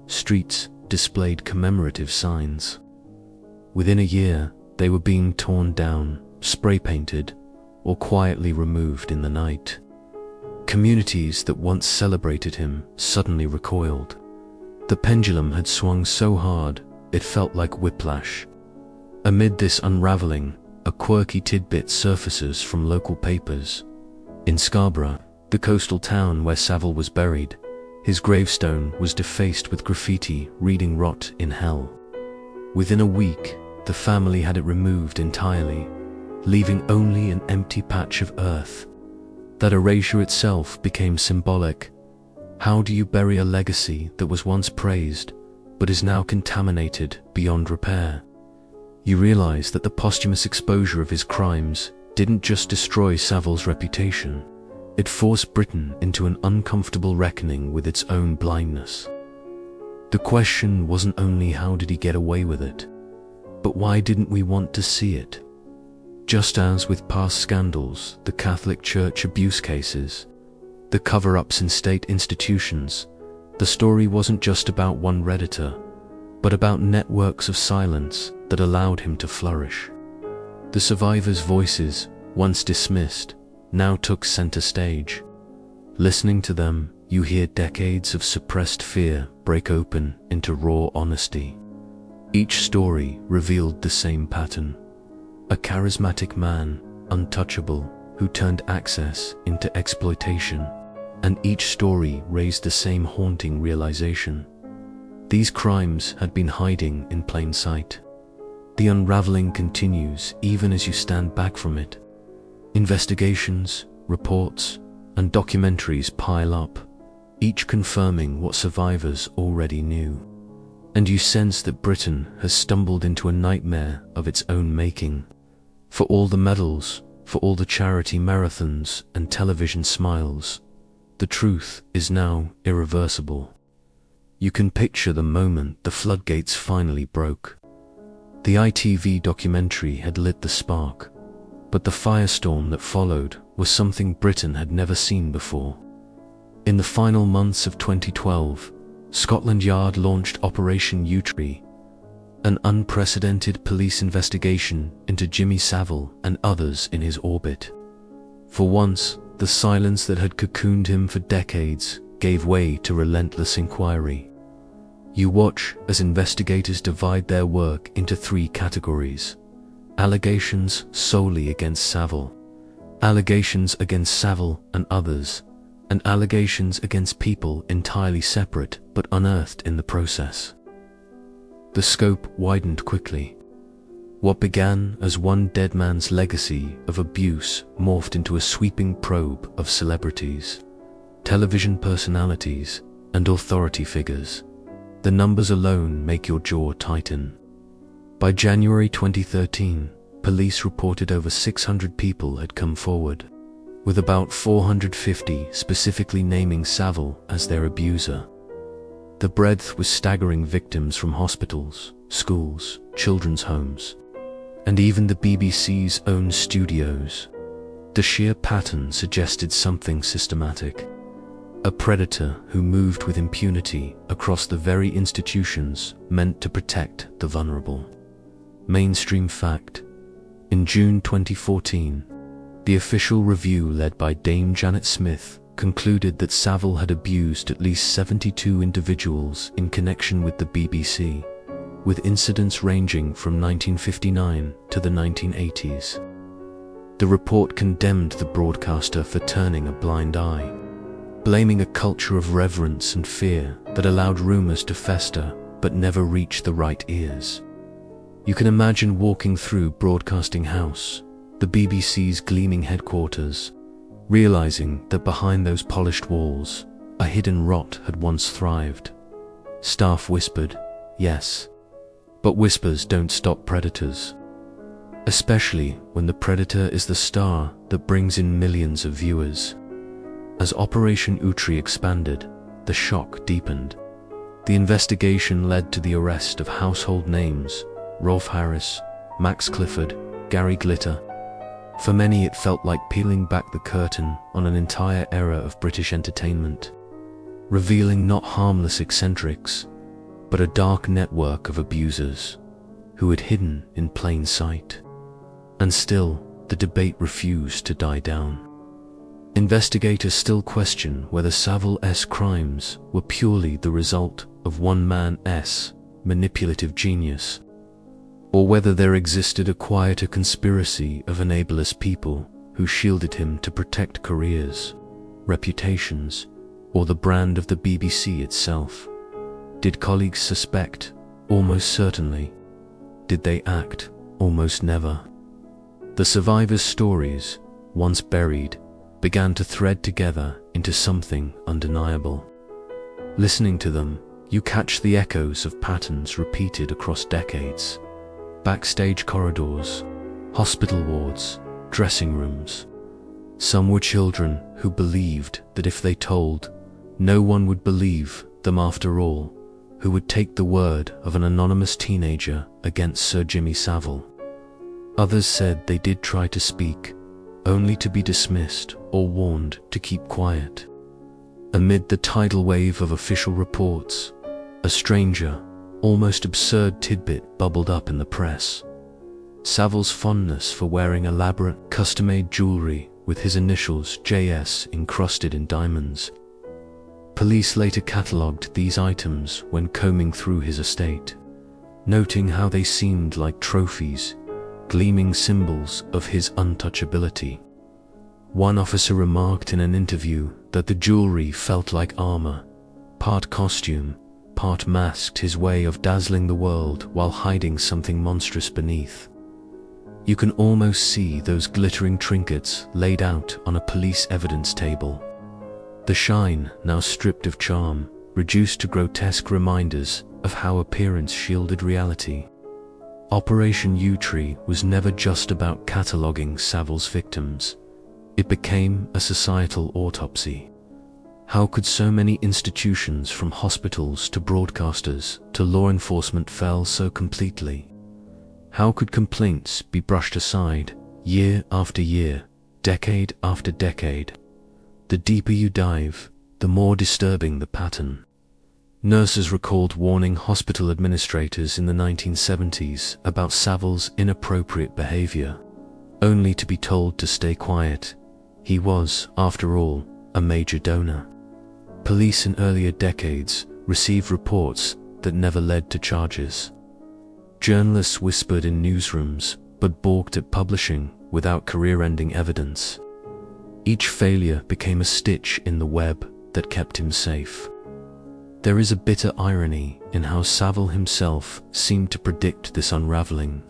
Streets displayed commemorative signs. Within a year, they were being torn down, spray-painted, or quietly removed in the night. Communities that once celebrated him suddenly recoiled. The pendulum had swung so hard, it felt like whiplash. Amid this unraveling, a quirky tidbit surfaces from local papers. In Scarborough, the coastal town where Savile was buried, his gravestone was defaced with graffiti reading "Rot in Hell." Within a week, the family had it removed entirely, leaving only an empty patch of earth. That erasure itself became symbolic. How do you bury a legacy that was once praised, but is now contaminated beyond repair? You realize that the posthumous exposure of his crimes didn't just destroy Savile's reputation, it forced Britain into an uncomfortable reckoning with its own blindness. The question wasn't only how did he get away with it, but why didn't we want to see it? Just as with past scandals, the Catholic Church abuse cases, the cover-ups in state institutions, the story wasn't just about one redditor, but about networks of silence that allowed him to flourish. The survivors' voices, once dismissed, now took center stage. Listening to them, you hear decades of suppressed fear break open into raw honesty. Each story revealed the same pattern. A charismatic man, untouchable, who turned access into exploitation, and each story raised the same haunting realization. These crimes had been hiding in plain sight. The unraveling continues even as you stand back from it. Investigations, reports, and documentaries pile up, each confirming what survivors already knew. And you sense that Britain has stumbled into a nightmare of its own making. For all the medals, for all the charity marathons and television smiles, the truth is now irreversible. You can picture the moment the floodgates finally broke. The ITV documentary had lit the spark, but the firestorm that followed was something Britain had never seen before. In the final months of 2012, Scotland Yard launched Operation Yewtree, an unprecedented police investigation into Jimmy Savile and others in his orbit. For once, the silence that had cocooned him for decades gave way to relentless inquiry. You watch as investigators divide their work into three categories: allegations solely against Savile, allegations against Savile and others, and allegations against people entirely separate but unearthed in the process. The scope widened quickly. What began as one dead man's legacy of abuse morphed into a sweeping probe of celebrities, television personalities, and authority figures. The numbers alone make your jaw tighten. By January 2013, police reported over 600 people had come forward, with about 450 specifically naming Savile as their abuser. The breadth was staggering: victims from hospitals, schools, children's homes, and even the BBC's own studios. The sheer pattern suggested something systematic. A predator who moved with impunity across the very institutions meant to protect the vulnerable. Mainstream fact: in June 2014, the official review led by Dame Janet Smith concluded that Savile had abused at least 72 individuals in connection with the BBC, with incidents ranging from 1959 to the 1980s. The report condemned the broadcaster for turning a blind eye, blaming a culture of reverence and fear that allowed rumours to fester but never reach the right ears. You can imagine walking through Broadcasting House, the BBC's gleaming headquarters, realizing that behind those polished walls, a hidden rot had once thrived. Staff whispered, yes, but whispers don't stop predators, especially when the predator is the star that brings in millions of viewers. As Operation Yewtree expanded, the shock deepened. The investigation led to the arrest of household names: Rolf Harris, Max Clifford, Gary Glitter. For many, it felt like peeling back the curtain on an entire era of British entertainment, revealing not harmless eccentrics, but a dark network of abusers who had hidden in plain sight. And still, the debate refused to die down. Investigators still question whether Savile's crimes were purely the result of one man's manipulative genius, or whether there existed a quieter conspiracy of enablers people who shielded him to protect careers, reputations, or the brand of the BBC itself. Did colleagues suspect? Almost certainly. Did they act? Almost never. The survivors' stories, once buried, began to thread together into something undeniable. Listening to them, you catch the echoes of patterns repeated across decades. Backstage corridors, hospital wards, dressing rooms. Some were children who believed that if they told, no one would believe them after all, who would take the word of an anonymous teenager against Sir Jimmy Savile. Others said they did try to speak, only to be dismissed or warned to keep quiet. Amid the tidal wave of official reports, a stranger, almost absurd tidbit bubbled up in the press. Savile's fondness for wearing elaborate, custom-made jewelry with his initials JS encrusted in diamonds. Police later catalogued these items when combing through his estate, noting how they seemed like trophies, gleaming symbols of his untouchability. One officer remarked in an interview that the jewelry felt like armor, part costume, part masked his way of dazzling the world while hiding something monstrous beneath. You can almost see those glittering trinkets laid out on a police evidence table. The shine, now stripped of charm, reduced to grotesque reminders of how appearance shielded reality. Operation Yewtree was never just about cataloguing Savile's victims. It became a societal autopsy. How could so many institutions, from hospitals to broadcasters to law enforcement, fail so completely? How could complaints be brushed aside, year after year, decade after decade? The deeper you dive, the more disturbing the pattern. Nurses recalled warning hospital administrators in the 1970s about Savile's inappropriate behavior, only to be told to stay quiet. He was, after all, a major donor. Police in earlier decades received reports that never led to charges. Journalists whispered in newsrooms but balked at publishing without career-ending evidence. Each failure became a stitch in the web that kept him safe. There is a bitter irony in how Savile himself seemed to predict this unraveling.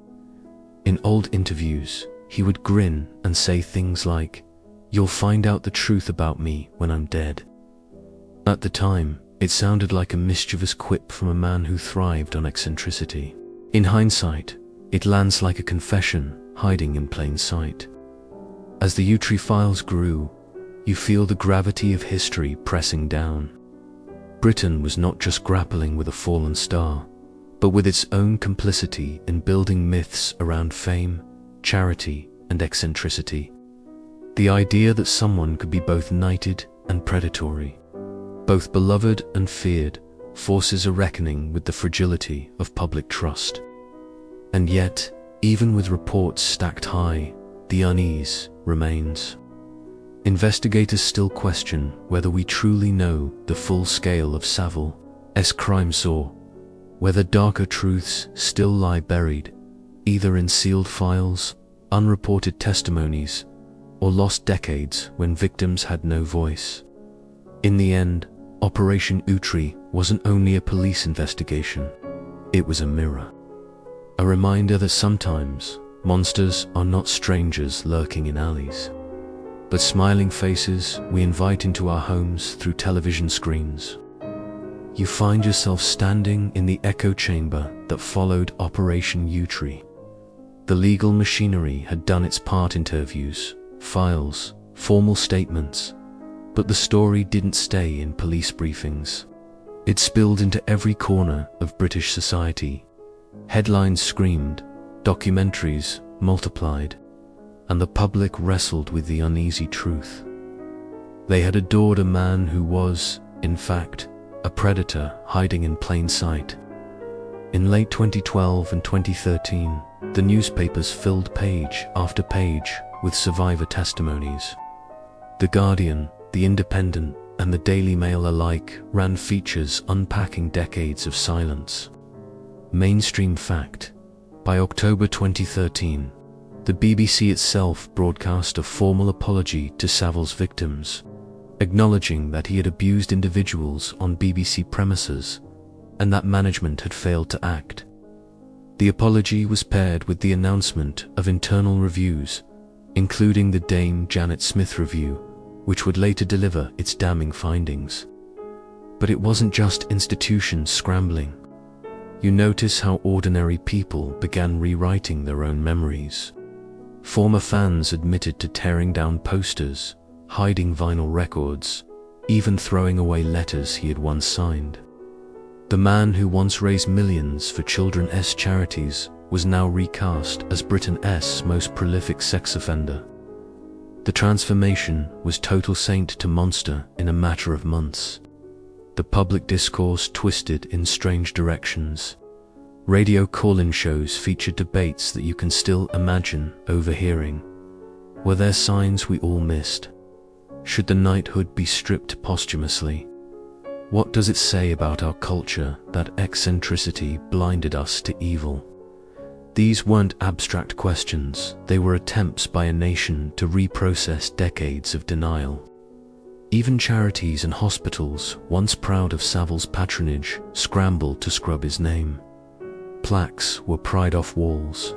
In old interviews, he would grin and say things like, "You'll find out the truth about me when I'm dead." At the time, it sounded like a mischievous quip from a man who thrived on eccentricity. In hindsight, it lands like a confession hiding in plain sight. As the Yewtree files grew, you feel the gravity of history pressing down. Britain was not just grappling with a fallen star, but with its own complicity in building myths around fame, charity, and eccentricity. The idea that someone could be both knighted and predatory, both beloved and feared, forces a reckoning with the fragility of public trust. And yet, even with reports stacked high, the unease remains. Investigators still question whether we truly know the full scale of Savile's crimes, or whether darker truths still lie buried, either in sealed files, unreported testimonies, or lost decades when victims had no voice. In the end, Operation Yewtree wasn't only a police investigation, it was a mirror. A reminder that sometimes monsters are not strangers lurking in alleys, but smiling faces we invite into our homes through television screens. You find yourself standing in the echo chamber that followed Operation Yewtree. The legal machinery had done its part: interviews, files, formal statements, but the story didn't stay in police briefings. It spilled into every corner of British society. Headlines screamed, documentaries multiplied, and the public wrestled with the uneasy truth. They had adored a man who was, in fact, a predator hiding in plain sight. In late 2012 and 2013, the newspapers filled page after page with survivor testimonies. The Guardian, The Independent, and the Daily Mail alike ran features unpacking decades of silence. Mainstream fact: by October 2013, the BBC itself broadcast a formal apology to Savile's victims, acknowledging that he had abused individuals on BBC premises and that management had failed to act. The apology was paired with the announcement of internal reviews, including the Dame Janet Smith review, which would later deliver its damning findings. But it wasn't just institutions scrambling. You notice how ordinary people began rewriting their own memories. Former fans admitted to tearing down posters, hiding vinyl records, even throwing away letters he had once signed. The man who once raised millions for Children's charities was now recast as Britain's most prolific sex offender. The transformation was total saint to monster in a matter of months. The public discourse twisted in strange directions. Radio call-in shows featured debates that you can still imagine overhearing. Were there signs we all missed? Should the knighthood be stripped posthumously? What does it say about our culture that eccentricity blinded us to evil? These weren't abstract questions, they were attempts by a nation to reprocess decades of denial. Even charities and hospitals, once proud of Savile's patronage, scrambled to scrub his name. Plaques were pried off walls.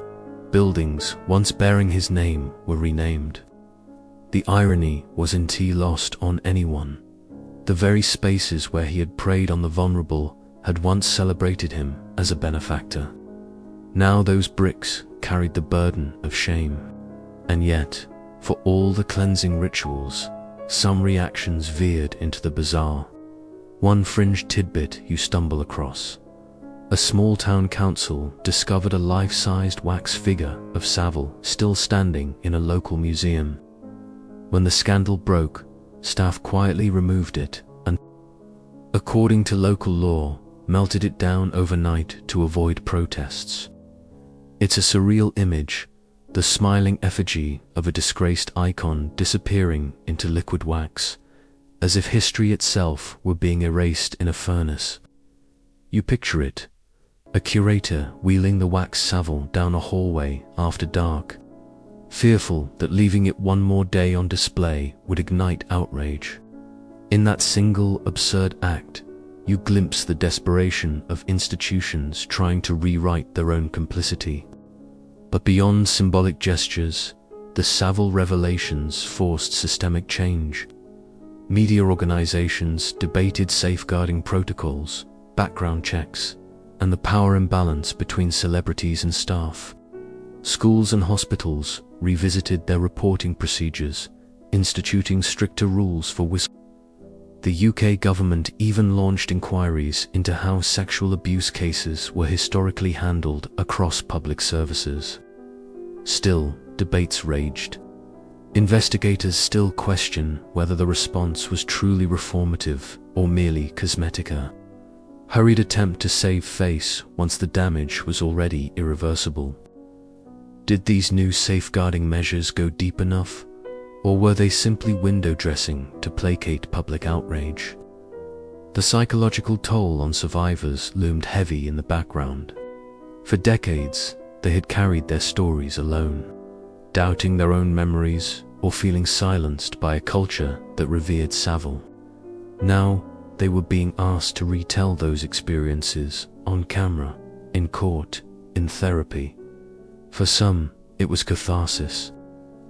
Buildings, once bearing his name, were renamed. The irony wasn't lost on anyone. The very spaces where he had preyed on the vulnerable had once celebrated him as a benefactor. Now those bricks carried the burden of shame. And yet, for all the cleansing rituals, some reactions veered into the bizarre. One fringe tidbit you stumble across. A small town council discovered a life-sized wax figure of Savile still standing in a local museum. When the scandal broke, staff quietly removed it and, according to local law, melted it down overnight to avoid protests. It's a surreal image, the smiling effigy of a disgraced icon disappearing into liquid wax, as if history itself were being erased in a furnace. You picture it, a curator wheeling the wax Savile down a hallway after dark, fearful that leaving it one more day on display would ignite outrage. In that single absurd act, you glimpse the desperation of institutions trying to rewrite their own complicity. But beyond symbolic gestures, the Savile revelations forced systemic change. Media organizations debated safeguarding protocols, background checks, and the power imbalance between celebrities and staff. Schools and hospitals revisited their reporting procedures, instituting stricter rules for whistleblowers. The UK government even launched inquiries into how sexual abuse cases were historically handled across public services. Still, debates raged. Investigators still question whether the response was truly reformative or merely cosmetica. Hurried attempt to save face once the damage was already irreversible. Did these new safeguarding measures go deep enough, or were they simply window dressing to placate public outrage? The psychological toll on survivors loomed heavy in the background. For decades, they had carried their stories alone, doubting their own memories or feeling silenced by a culture that revered Savile. Now, they were being asked to retell those experiences on camera, in court, in therapy. For some, it was catharsis.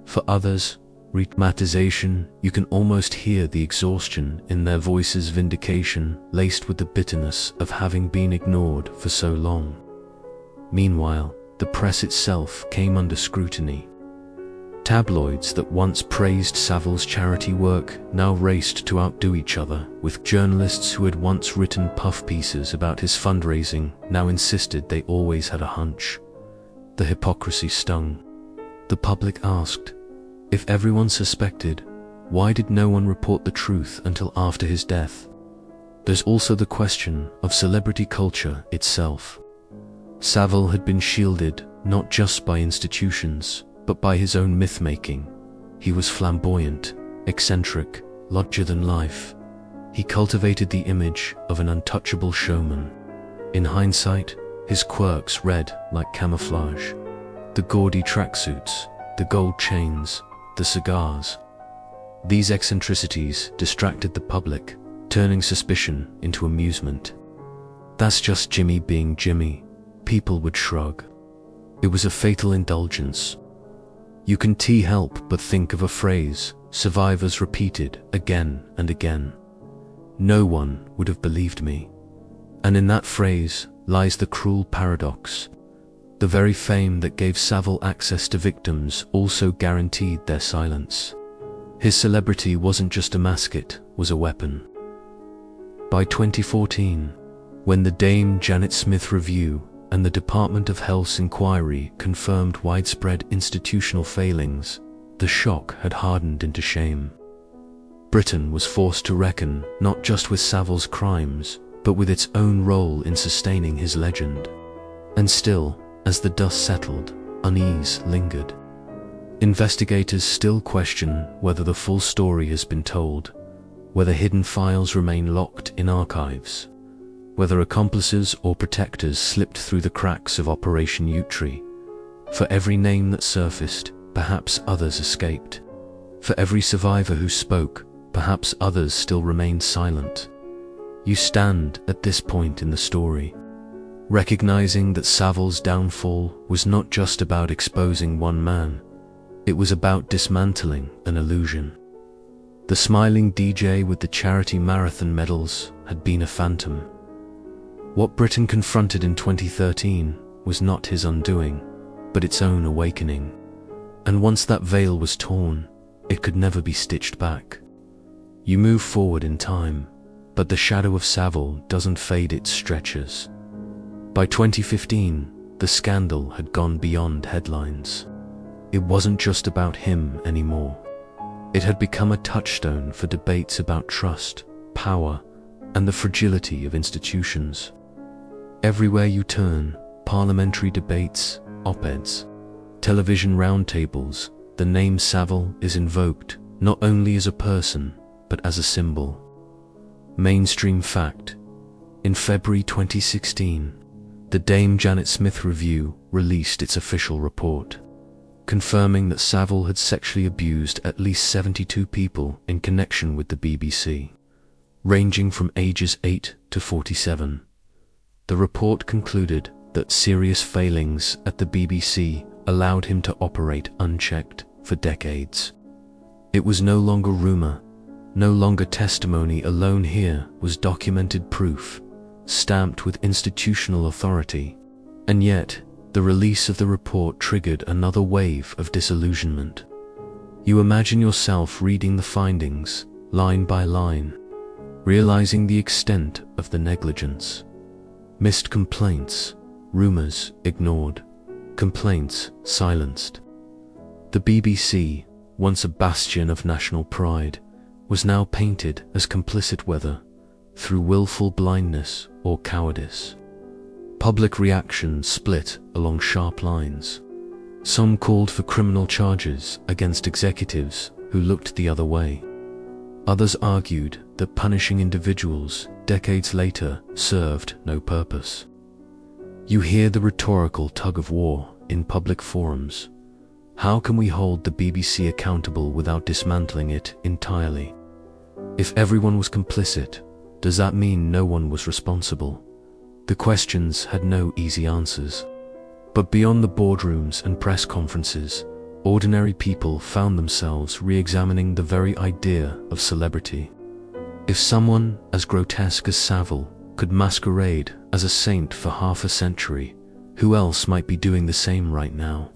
For others, re-traumatization. You can almost hear the exhaustion in their voices, vindication laced with the bitterness of having been ignored for so long. Meanwhile, the press itself came under scrutiny. Tabloids that once praised Savile's charity work now raced to outdo each other, with journalists who had once written puff pieces about his fundraising now insisted they always had a hunch. The hypocrisy stung. The public asked, if everyone suspected, why did no one report the truth until after his death? There's also the question of celebrity culture itself. Savile had been shielded not just by institutions, but by his own myth-making. He was flamboyant, eccentric, larger than life. He cultivated the image of an untouchable showman. In hindsight, his quirks read like camouflage. The gaudy tracksuits, the gold chains, the cigars. These eccentricities distracted the public, turning suspicion into amusement. "That's just Jimmy being Jimmy," people would shrug. It was a fatal indulgence. You can't help but think of a phrase survivors repeated again and again. "No one would have believed me." And in that phrase lies the cruel paradox. The very fame that gave Savile access to victims also guaranteed their silence. His celebrity wasn't just a mask, it was a weapon. By 2014, when the Dame Janet Smith Review and the Department of Health's inquiry confirmed widespread institutional failings, the shock had hardened into shame. Britain was forced to reckon not just with Savile's crimes, but with its own role in sustaining his legend. And still, as the dust settled, unease lingered. Investigators still question whether the full story has been told, whether hidden files remain locked in archives, whether accomplices or protectors slipped through the cracks of Operation Yewtree. For every name that surfaced, perhaps others escaped. For every survivor who spoke, perhaps others still remained silent. You stand at this point in the story, recognizing that Savile's downfall was not just about exposing one man, it was about dismantling an illusion. The smiling DJ with the charity marathon medals had been a phantom. What Britain confronted in 2013 was not his undoing, but its own awakening. And once that veil was torn, it could never be stitched back. You move forward in time, but the shadow of Savile doesn't fade, it stretches. By 2015, the scandal had gone beyond headlines. It wasn't just about him anymore. It had become a touchstone for debates about trust, power, and the fragility of institutions. Everywhere you turn, parliamentary debates, op-eds, television roundtables, the name Savile is invoked not only as a person, but as a symbol. Mainstream fact: in February 2016, the Dame Janet Smith Review released its official report, confirming that Savile had sexually abused at least 72 people in connection with the BBC, ranging from ages 8 to 47. The report concluded that serious failings at the BBC allowed him to operate unchecked for decades. It was no longer rumor, no longer testimony alone. Here was documented proof, stamped with institutional authority. And yet, the release of the report triggered another wave of disillusionment. You imagine yourself reading the findings, line by line, realizing the extent of the negligence. Missed complaints, rumors ignored, complaints silenced. The BBC, once a bastion of national pride, was now painted as complicit, whether through willful blindness or cowardice. Public reaction split along sharp lines. Some called for criminal charges against executives who looked the other way. Others argued that punishing individuals decades later served no purpose. You hear the rhetorical tug-of-war in public forums. How can we hold the BBC accountable without dismantling it entirely? If everyone was complicit, does that mean no one was responsible? The questions had no easy answers. But beyond the boardrooms and press conferences, ordinary people found themselves re-examining the very idea of celebrity. If someone as grotesque as Savile could masquerade as a saint for half a century, who else might be doing the same right now?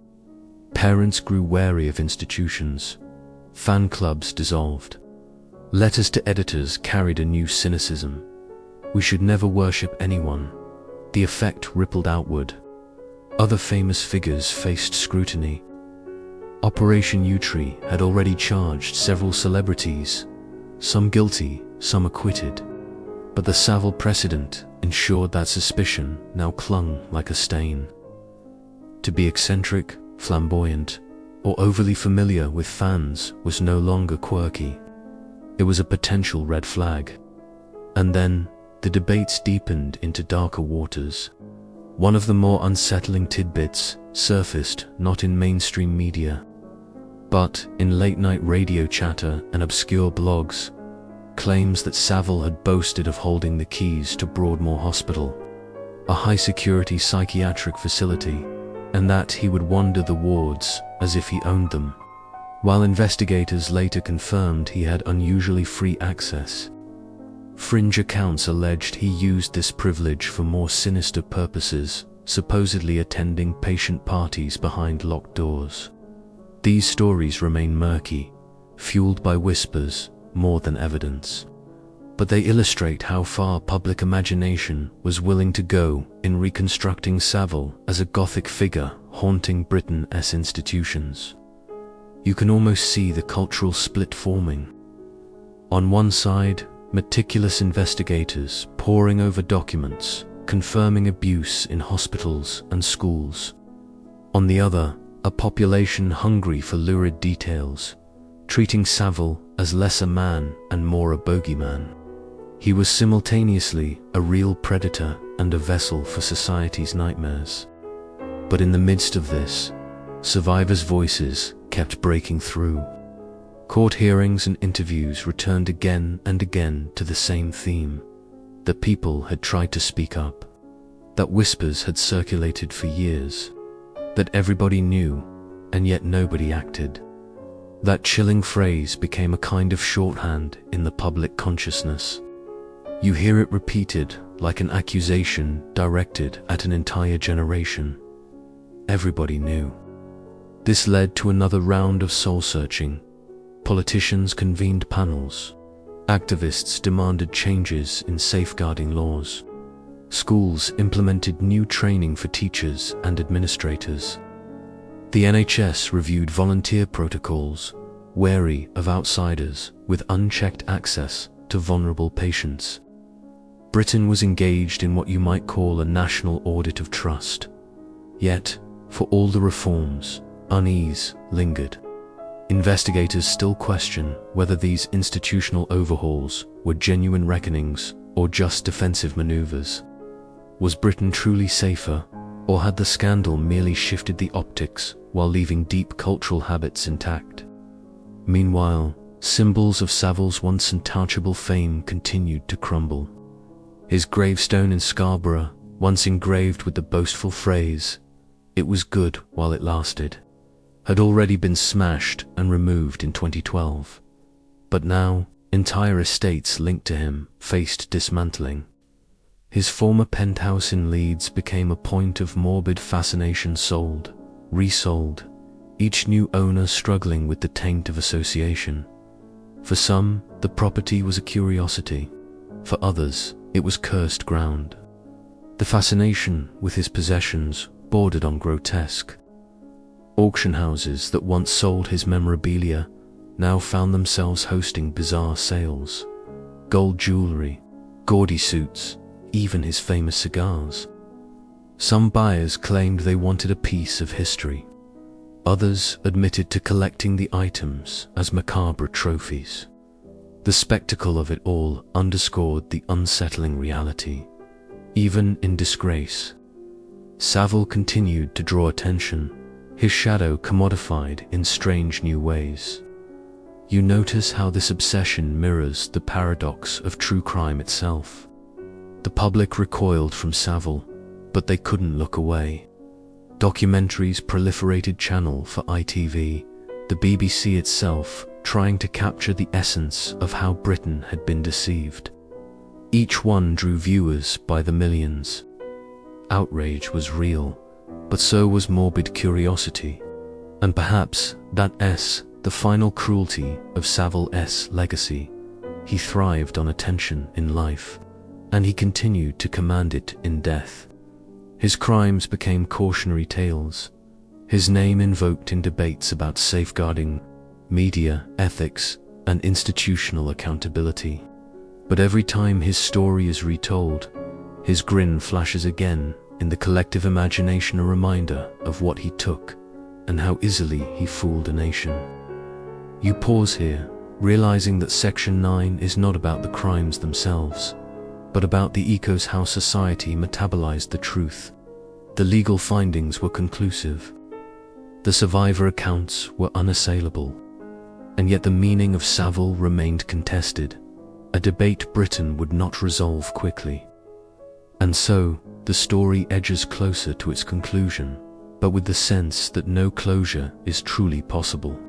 Parents grew wary of institutions. Fan clubs dissolved. Letters to editors carried a new cynicism. We should never worship anyone. The effect rippled outward. Other famous figures faced scrutiny. Operation Yewtree had already charged several celebrities, some guilty, some acquitted. But the Savile precedent ensured that suspicion now clung like a stain. To be eccentric, flamboyant, or overly familiar with fans was no longer quirky. It was a potential red flag. And then, the debates deepened into darker waters. One of the more unsettling tidbits surfaced not in mainstream media, but in late-night radio chatter and obscure blogs. Claims that Savile had boasted of holding the keys to Broadmoor Hospital, a high-security psychiatric facility, and that he would wander the wards as if he owned them, while investigators later confirmed he had unusually free access. Fringe accounts alleged he used this privilege for more sinister purposes, supposedly attending patient parties behind locked doors. These stories remain murky, fueled by whispers more than evidence, but they illustrate how far public imagination was willing to go in reconstructing Savile as a Gothic figure haunting Britain's institutions. You can almost see the cultural split forming. On one side, meticulous investigators poring over documents, confirming abuse in hospitals and schools. On the other, a population hungry for lurid details, treating Savile as less a man and more a bogeyman. He was simultaneously a real predator and a vessel for society's nightmares. But in the midst of this, survivors' voices kept breaking through. Court hearings and interviews returned again and again to the same theme. That people had tried to speak up. That whispers had circulated for years. That everybody knew, and yet nobody acted. That chilling phrase became a kind of shorthand in the public consciousness. You hear it repeated like an accusation directed at an entire generation. Everybody knew. This led to another round of soul-searching. Politicians convened panels. Activists demanded changes in safeguarding laws. Schools implemented new training for teachers and administrators. The NHS reviewed volunteer protocols, wary of outsiders with unchecked access to vulnerable patients. Britain was engaged in what you might call a national audit of trust. Yet, for all the reforms, unease lingered. Investigators still question whether these institutional overhauls were genuine reckonings or just defensive maneuvers. Was Britain truly safer, or had the scandal merely shifted the optics while leaving deep cultural habits intact? Meanwhile, symbols of Savile's once untouchable fame continued to crumble. His gravestone in Scarborough, once engraved with the boastful phrase, "It was good while it lasted," had already been smashed and removed in 2012. But now, entire estates linked to him faced dismantling. His former penthouse in Leeds became a point of morbid fascination, sold, resold, each new owner struggling with the taint of association. For some, the property was a curiosity. For others, it was cursed ground. The fascination with his possessions bordered on grotesque. Auction houses that once sold his memorabilia now found themselves hosting bizarre sales. Gold jewelry, gaudy suits, even his famous cigars. Some buyers claimed they wanted a piece of history. Others admitted to collecting the items as macabre trophies. The spectacle of it all underscored the unsettling reality. Even in disgrace, Savile continued to draw attention, his shadow commodified in strange new ways. You notice how this obsession mirrors the paradox of true crime itself. The public recoiled from Savile, but they couldn't look away. Documentaries proliferated channel for ITV, the BBC itself trying to capture the essence of how Britain had been deceived. Each one drew viewers by the millions. Outrage was real, but so was morbid curiosity. And perhaps that's the final cruelty of Savile's legacy. He thrived on attention in life, and he continued to command it in death. His crimes became cautionary tales, his name invoked in debates about safeguarding, media ethics, and institutional accountability. But every time his story is retold, his grin flashes again in the collective imagination, a reminder of what he took and how easily he fooled a nation. You pause here, realizing that Section 9 is not about the crimes themselves, but about the ecos how society metabolized the truth. The legal findings were conclusive. The survivor accounts were unassailable. And yet the meaning of Savile remained contested, a debate Britain would not resolve quickly. And so, the story edges closer to its conclusion, but with the sense that no closure is truly possible.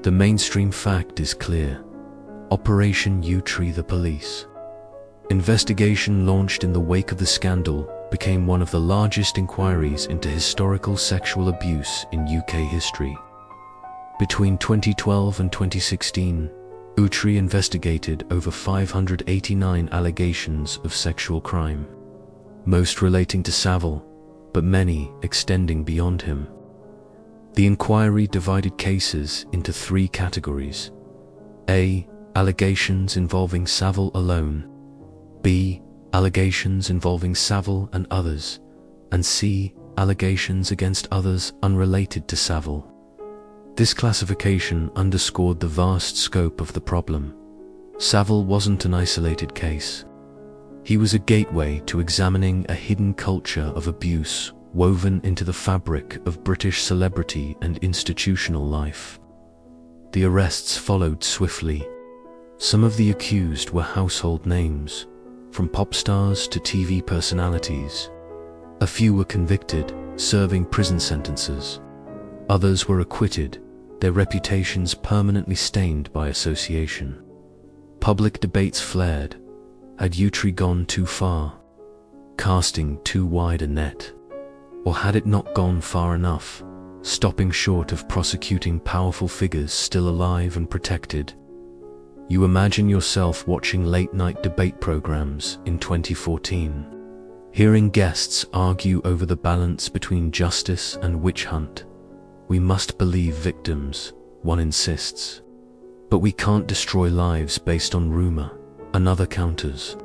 The mainstream fact is clear. Operation Yewtree the police. Investigation launched in the wake of the scandal became one of the largest inquiries into historical sexual abuse in UK history. Between 2012 and 2016, Yewtree investigated over 589 allegations of sexual crime, most relating to Savile, but many extending beyond him. The inquiry divided cases into three categories: A. Allegations involving Savile alone, B. Allegations involving Savile and others, and C. Allegations against others unrelated to Savile. This classification underscored the vast scope of the problem. Savile wasn't an isolated case. He was a gateway to examining a hidden culture of abuse woven into the fabric of British celebrity and institutional life. The arrests followed swiftly. Some of the accused were household names, from pop stars to TV personalities. A few were convicted, serving prison sentences. Others were acquitted, their reputations permanently stained by association. Public debates flared. Had Yewtree gone too far, casting too wide a net? Or had it not gone far enough, stopping short of prosecuting powerful figures still alive and protected? You imagine yourself watching late-night debate programs in 2014, hearing guests argue over the balance between justice and witch hunt. We must believe victims, one insists. But we can't destroy lives based on rumor, another counters.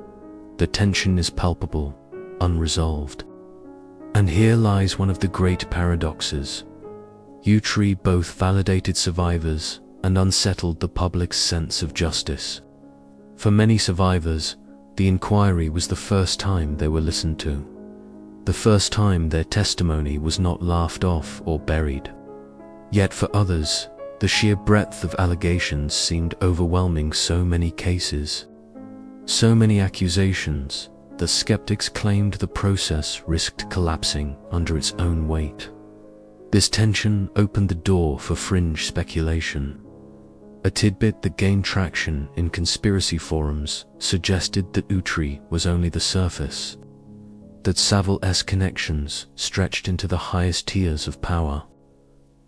The tension is palpable, unresolved. And here lies one of the great paradoxes. Yewtree both validated survivors and unsettled the public's sense of justice. For many survivors, the inquiry was the first time they were listened to. The first time their testimony was not laughed off or buried. Yet for others, the sheer breadth of allegations seemed overwhelming. So many cases, so many accusations, that skeptics claimed the process risked collapsing under its own weight. This tension opened the door for fringe speculation. A tidbit that gained traction in conspiracy forums suggested that Yewtree was only the surface, that Savile's connections stretched into the highest tiers of power,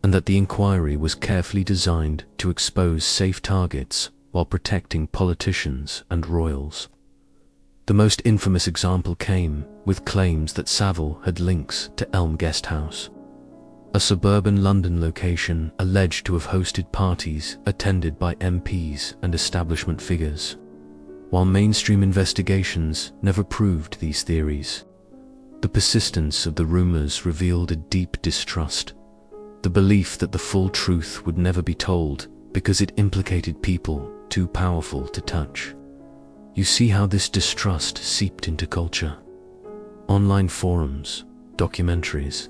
and that the inquiry was carefully designed to expose safe targets while protecting politicians and royals. The most infamous example came with claims that Savile had links to Elm Guesthouse, a suburban London location alleged to have hosted parties attended by MPs and establishment figures. While mainstream investigations never proved these theories, the persistence of the rumours revealed a deep distrust, the belief that the full truth would never be told because it implicated people too powerful to touch. You see how this distrust seeped into culture. Online forums, documentaries,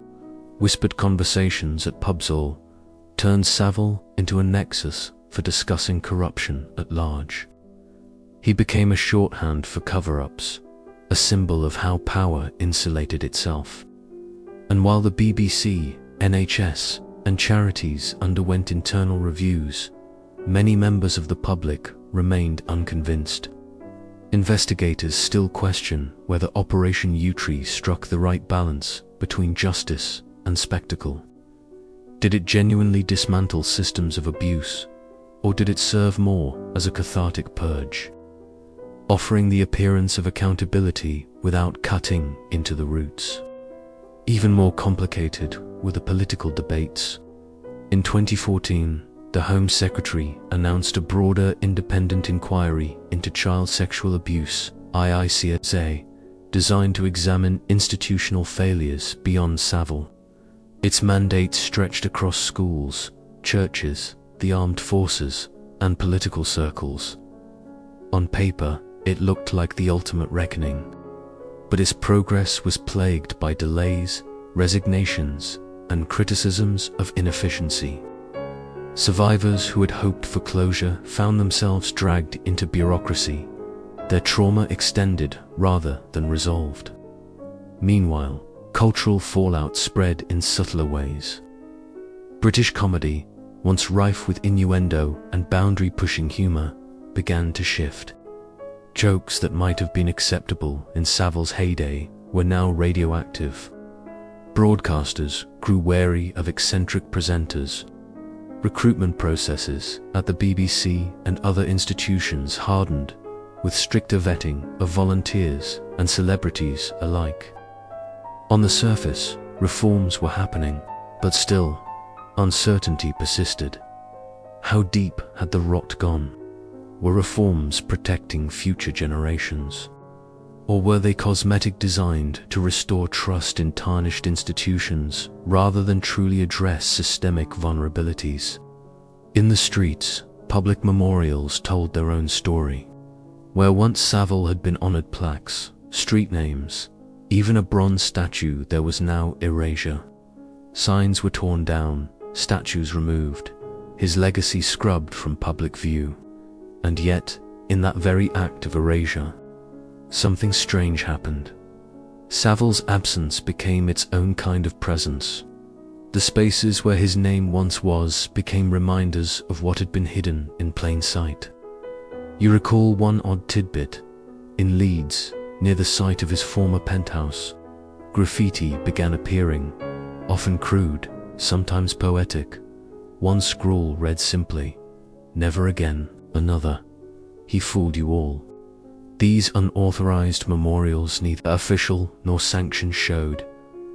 whispered conversations at pubs all turned Savile into a nexus for discussing corruption at large. He became a shorthand for cover-ups, a symbol of how power insulated itself. And while the BBC, NHS, and charities underwent internal reviews, many members of the public remained unconvinced. Investigators still question whether Operation Yewtree struck the right balance between justice and spectacle. Did it genuinely dismantle systems of abuse, or did it serve more as a cathartic purge, offering the appearance of accountability without cutting into the roots? Even more complicated were the political debates. In 2014, the Home Secretary announced a broader independent inquiry into child sexual abuse, IICSA, designed to examine institutional failures beyond Savile. Its mandate stretched across schools, churches, the armed forces, and political circles. On paper, it looked like the ultimate reckoning, but its progress was plagued by delays, resignations, and criticisms of inefficiency. Survivors who had hoped for closure found themselves dragged into bureaucracy, their trauma extended rather than resolved. Meanwhile, cultural fallout spread in subtler ways. British comedy, once rife with innuendo and boundary-pushing humor, began to shift. Jokes that might have been acceptable in Savile's heyday were now radioactive. Broadcasters grew wary of eccentric presenters. Recruitment processes at the BBC and other institutions hardened, with stricter vetting of volunteers and celebrities alike. On the surface, reforms were happening, but still, uncertainty persisted. How deep had the rot gone? Were reforms protecting future generations? Or were they cosmetic, designed to restore trust in tarnished institutions rather than truly address systemic vulnerabilities? In the streets, public memorials told their own story. Where once Savile had been honored, plaques, street names, even a bronze statue, there was now erasure. Signs were torn down, statues removed, his legacy scrubbed from public view. And yet, in that very act of erasure, something strange happened. Savile's absence became its own kind of presence. The spaces where his name once was became reminders of what had been hidden in plain sight. You recall one odd tidbit. In Leeds, near the site of his former penthouse, graffiti began appearing, often crude, sometimes poetic. One scrawl read simply, "Never again, another. He fooled you all." These unauthorized memorials, neither official nor sanctioned, showed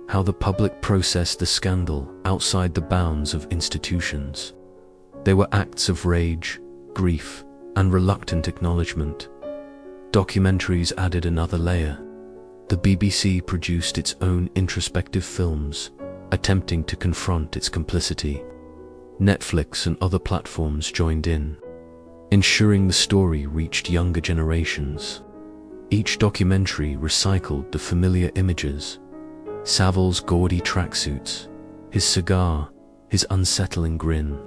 how the public processed the scandal outside the bounds of institutions. They were acts of rage, grief, and reluctant acknowledgement. Documentaries added another layer. The BBC produced its own introspective films, attempting to confront its complicity. Netflix and other platforms joined in, ensuring the story reached younger generations. Each documentary recycled the familiar images: Savile's gaudy tracksuits, his cigar, his unsettling grin.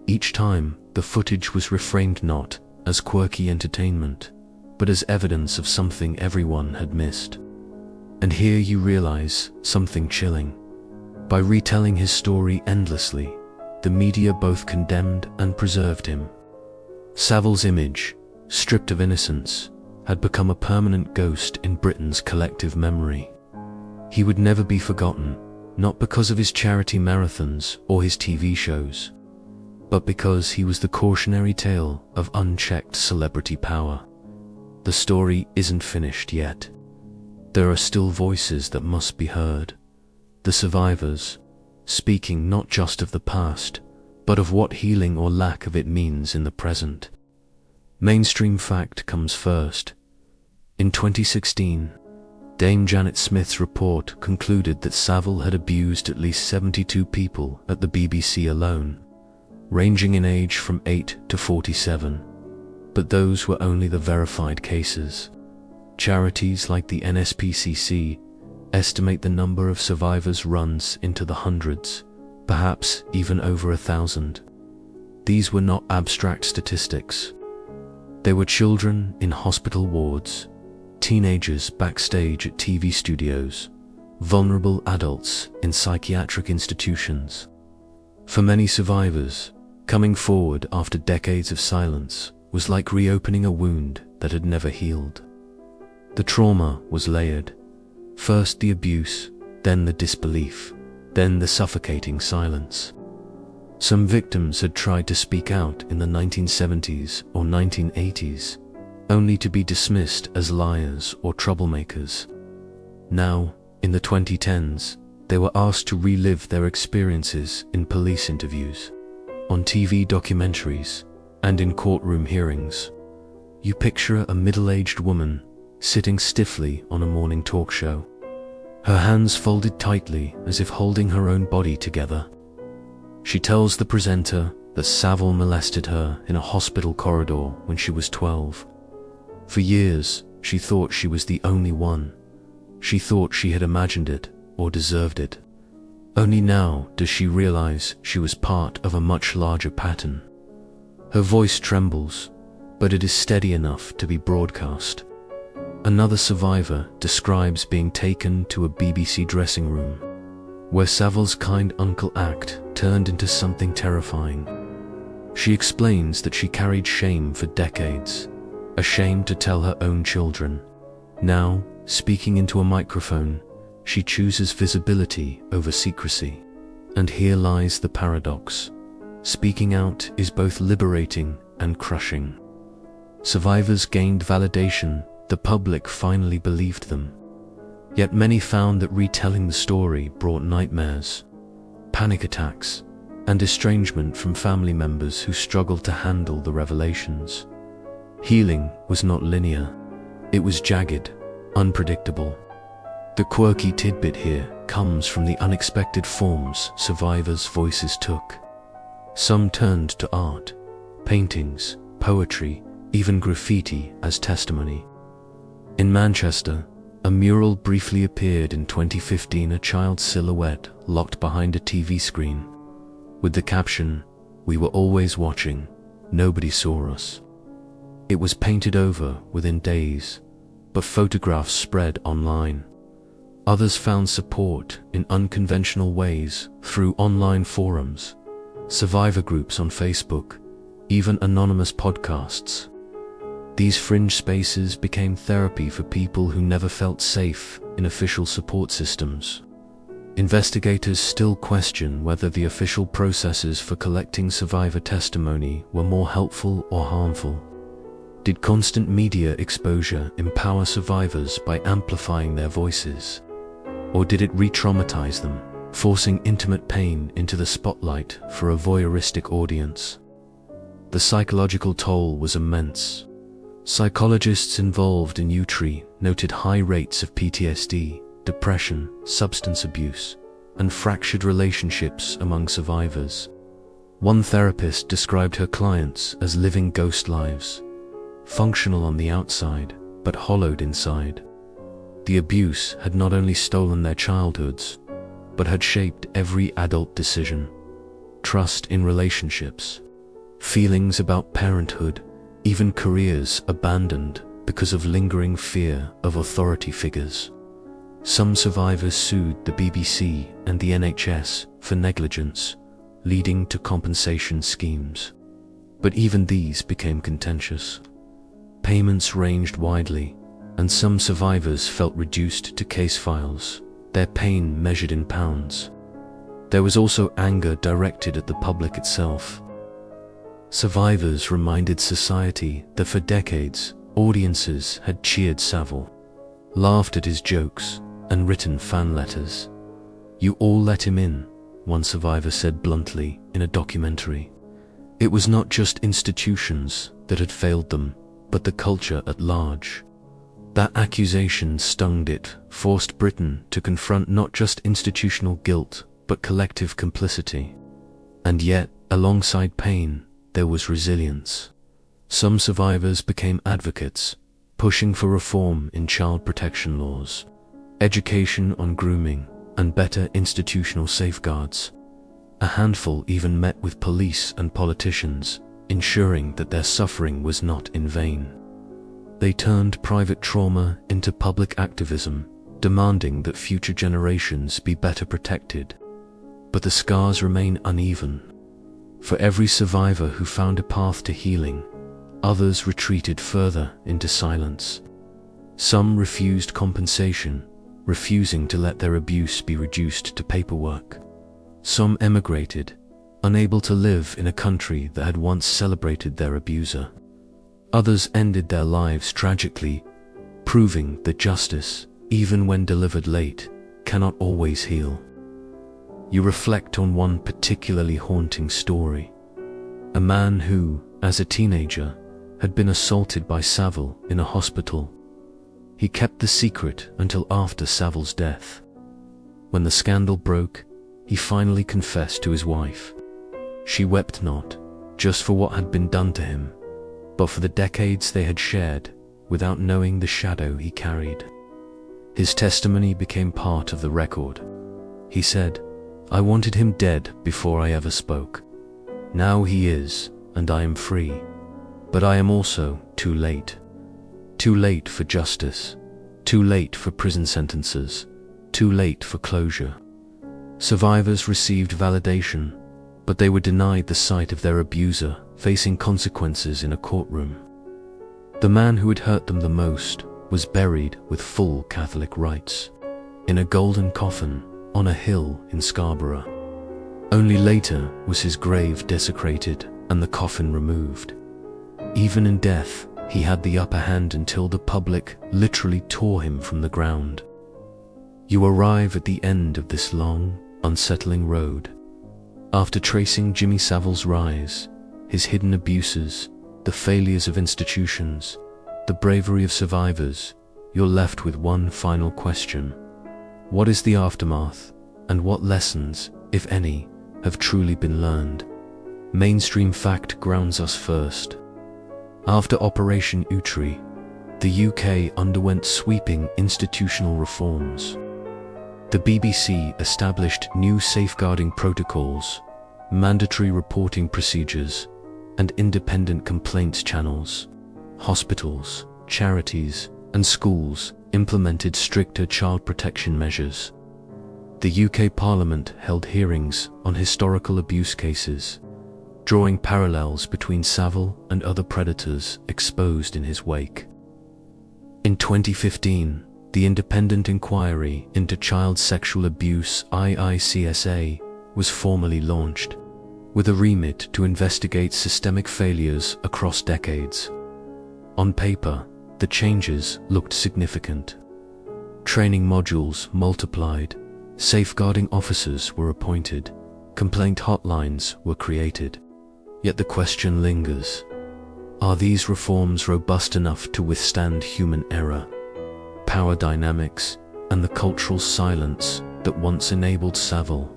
Each time, the footage was reframed not as quirky entertainment, but as evidence of something everyone had missed. And here you realize something chilling. By retelling his story endlessly, the media both condemned and preserved him. Savile's image, stripped of innocence, had become a permanent ghost in Britain's collective memory. He would never be forgotten, not because of his charity marathons or his TV shows, but because he was the cautionary tale of unchecked celebrity power. The story isn't finished yet. There are still voices that must be heard. The survivors, speaking not just of the past, but of what healing or lack of it means in the present. Mainstream fact comes first. In 2016, Dame Janet Smith's report concluded that Savile had abused at least 72 people at the BBC alone, ranging in age from 8 to 47. But those were only the verified cases. Charities like the NSPCC estimate the number of survivors runs into the hundreds, perhaps even over 1,000. These were not abstract statistics. They were children in hospital wards, teenagers backstage at TV studios, vulnerable adults in psychiatric institutions. For many survivors, coming forward after decades of silence was like reopening a wound that had never healed. The trauma was layered. First the abuse, then the disbelief, then the suffocating silence. Some victims had tried to speak out in the 1970s or 1980s, only to be dismissed as liars or troublemakers. Now, in the 2010s, they were asked to relive their experiences in police interviews, on TV documentaries, and in courtroom hearings. You picture a middle-aged woman sitting stiffly on a morning talk show. her hands folded tightly as if holding her own body together. She tells the presenter that Savile molested her in a hospital corridor when she was 12. For years, she thought she was the only one. She thought she had imagined it or deserved it. Only now does she realize she was part of a much larger pattern. Her voice trembles, but it is steady enough to be broadcast. Another survivor describes being taken to a BBC dressing room, where Savile's kind uncle act turned into something terrifying. She explains that she carried shame for decades, ashamed to tell her own children. Now, speaking into a microphone, she chooses visibility over secrecy. And here lies the paradox. Speaking out is both liberating and crushing. Survivors gained validation, the public finally believed them. Yet many found that retelling the story brought nightmares, panic attacks, and estrangement from family members who struggled to handle the revelations. Healing was not linear. It was jagged, unpredictable. The quirky tidbit here comes from the unexpected forms survivors' voices took. Some turned to art, paintings, poetry, even graffiti as testimony. In Manchester, a mural briefly appeared in 2015, a child's silhouette locked behind a TV screen, with the caption, "We were always watching, nobody saw us." It was painted over within days, but photographs spread online. Others found support in unconventional ways through online forums, survivor groups on Facebook, even anonymous podcasts. These fringe spaces became therapy for people who never felt safe in official support systems. Investigators still question whether the official processes for collecting survivor testimony were more helpful or harmful. Did constant media exposure empower survivors by amplifying their voices? Or did it re-traumatize them, forcing intimate pain into the spotlight for a voyeuristic audience? The psychological toll was immense. Psychologists involved in Yewtree noted high rates of PTSD, depression, substance abuse, and fractured relationships among survivors. One therapist described her clients as living ghost lives, functional on the outside, but hollowed inside. The abuse had not only stolen their childhoods, but had shaped every adult decision. Trust in relationships, feelings about parenthood, even careers abandoned because of lingering fear of authority figures. Some survivors sued the BBC and the NHS for negligence, leading to compensation schemes. But even these became contentious. Payments ranged widely, and some survivors felt reduced to case files, their pain measured in pounds. There was also anger directed at the public itself. Survivors reminded society that for decades, audiences had cheered Savile, laughed at his jokes, and written fan letters. "You all let him in," one survivor said bluntly in a documentary. It was not just institutions that had failed them, but the culture at large. That accusation stung it, forced Britain to confront not just institutional guilt, but collective complicity. And yet, alongside pain, there was resilience. Some survivors became advocates, pushing for reform in child protection laws, education on grooming, and better institutional safeguards. A handful even met with police and politicians, ensuring that their suffering was not in vain. They turned private trauma into public activism, demanding that future generations be better protected. But the scars remain uneven. For every survivor who found a path to healing, others retreated further into silence. Some refused compensation, refusing to let their abuse be reduced to paperwork. Some emigrated, unable to live in a country that had once celebrated their abuser. Others ended their lives tragically, proving that justice, even when delivered late, cannot always heal. You reflect on one particularly haunting story. A man who, as a teenager, had been assaulted by Savile in a hospital. He kept the secret until after Savile's death. when the scandal broke, he finally confessed to his wife. She wept not just for what had been done to him, but for the decades they had shared without knowing the shadow he carried. His testimony became part of the record. He said, "I wanted him dead before I ever spoke. Now he is, and I am free. But I am also too late. Too late for justice. Too late for prison sentences. Too late for closure." Survivors received validation, but they were denied the sight of their abuser facing consequences in a courtroom. The man who had hurt them the most was buried with full Catholic rites, in a golden coffin on a hill in Scarborough. Only later was his grave desecrated and the coffin removed. Even in death, he had the upper hand until the public literally tore him from the ground. You arrive at the end of this long, unsettling road. After tracing Jimmy Savile's rise, his hidden abuses, the failures of institutions, the bravery of survivors, you're left with one final question. What is the aftermath, and what lessons, if any, have truly been learned? Mainstream fact grounds us first. After Operation Yewtree, the UK underwent sweeping institutional reforms. The BBC established new safeguarding protocols, mandatory reporting procedures, and independent complaints channels. Hospitals, charities, and schools implemented stricter child protection measures. The UK Parliament held hearings on historical abuse cases, drawing parallels between Savile and other predators exposed in his wake. In 2015, the Independent Inquiry into Child Sexual Abuse (IICSA) was formally launched, with a remit to investigate systemic failures across decades. On paper, the changes looked significant. Training modules multiplied, safeguarding officers were appointed, complaint hotlines were created. Yet the question lingers: are these reforms robust enough to withstand human error, power dynamics, and the cultural silence that once enabled Savile?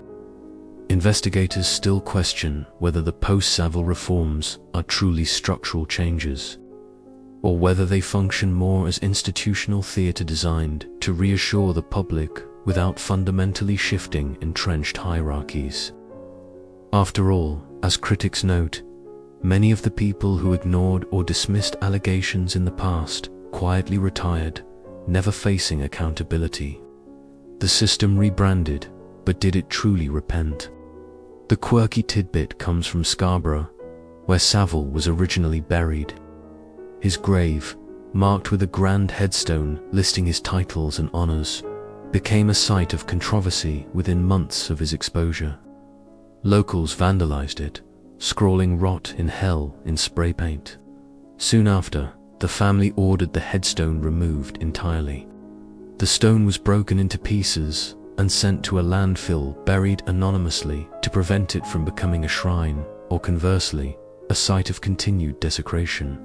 Investigators still question whether the post-Savile reforms are truly structural changes, or whether they function more as institutional theatre designed to reassure the public without fundamentally shifting entrenched hierarchies. After all, as critics note, many of the people who ignored or dismissed allegations in the past quietly retired, never facing accountability. The system rebranded, but did it truly repent? The quirky tidbit comes from Scarborough, where Savile was originally buried. His grave, marked with a grand headstone listing his titles and honours, became a site of controversy within months of his exposure. Locals vandalised it, scrawling "Rot in Hell" in spray paint. Soon after, the family ordered the headstone removed entirely. The stone was broken into pieces and sent to a landfill buried anonymously to prevent it from becoming a shrine, or conversely, a site of continued desecration.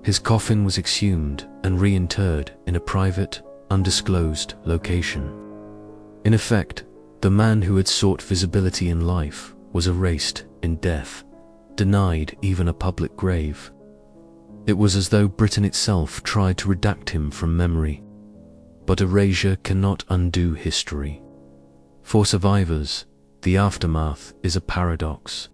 His coffin was exhumed and reinterred in a private, undisclosed location. In effect, the man who had sought visibility in life was erased in death, denied even a public grave. It was as though Britain itself tried to redact him from memory. But erasure cannot undo history. For survivors, the aftermath is a paradox.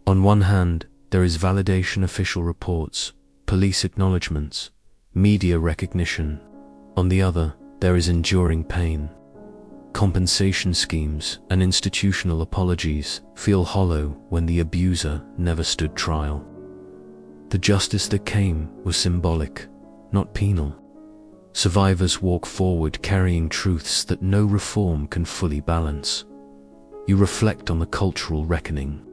On one hand, there is validation, official reports, police acknowledgements, media recognition. On the other, there is enduring pain. Compensation schemes and institutional apologies feel hollow when the abuser never stood trial. The justice that came was symbolic, not penal. Survivors walk forward carrying truths that no reform can fully balance. You reflect on the cultural reckoning.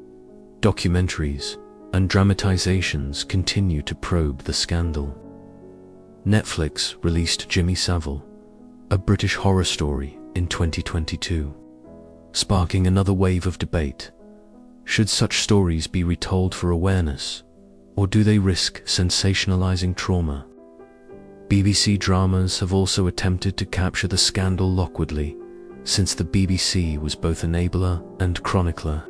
Documentaries and dramatizations continue to probe the scandal. Netflix released Jimmy Savile, a British horror story, in 2022, sparking another wave of debate. Should such stories be retold for awareness, or do they risk sensationalizing trauma? BBC dramas have also attempted to capture the scandal awkwardly, since the BBC was both enabler and chronicler.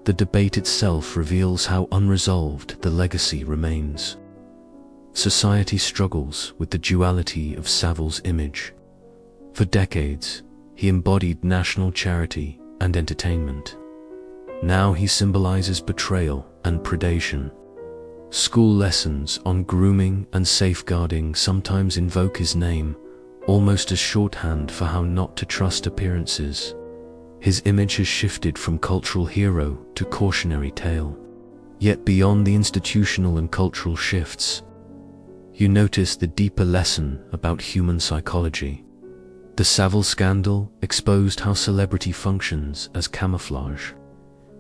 The debate itself reveals how unresolved the legacy remains. Society struggles with the duality of Savile's image. For decades, he embodied national charity and entertainment. Now he symbolizes betrayal and predation. School lessons on grooming and safeguarding sometimes invoke his name, almost as shorthand for how not to trust appearances. His image has shifted from cultural hero to cautionary tale. Yet beyond the institutional and cultural shifts, you notice the deeper lesson about human psychology. The Savile scandal exposed how celebrity functions as camouflage.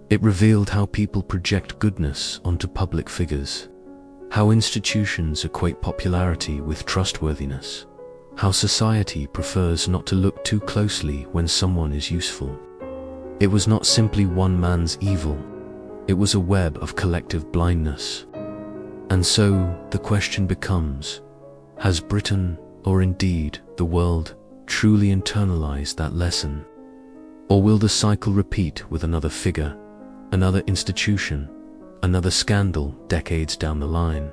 It revealed how people project goodness onto public figures, how institutions equate popularity with trustworthiness, how society prefers not to look too closely when someone is useful. It was not simply one man's evil, it was a web of collective blindness. And so the question becomes, has Britain, or indeed the world, truly internalized that lesson? Or will the cycle repeat with another figure, another institution, another scandal decades down the line?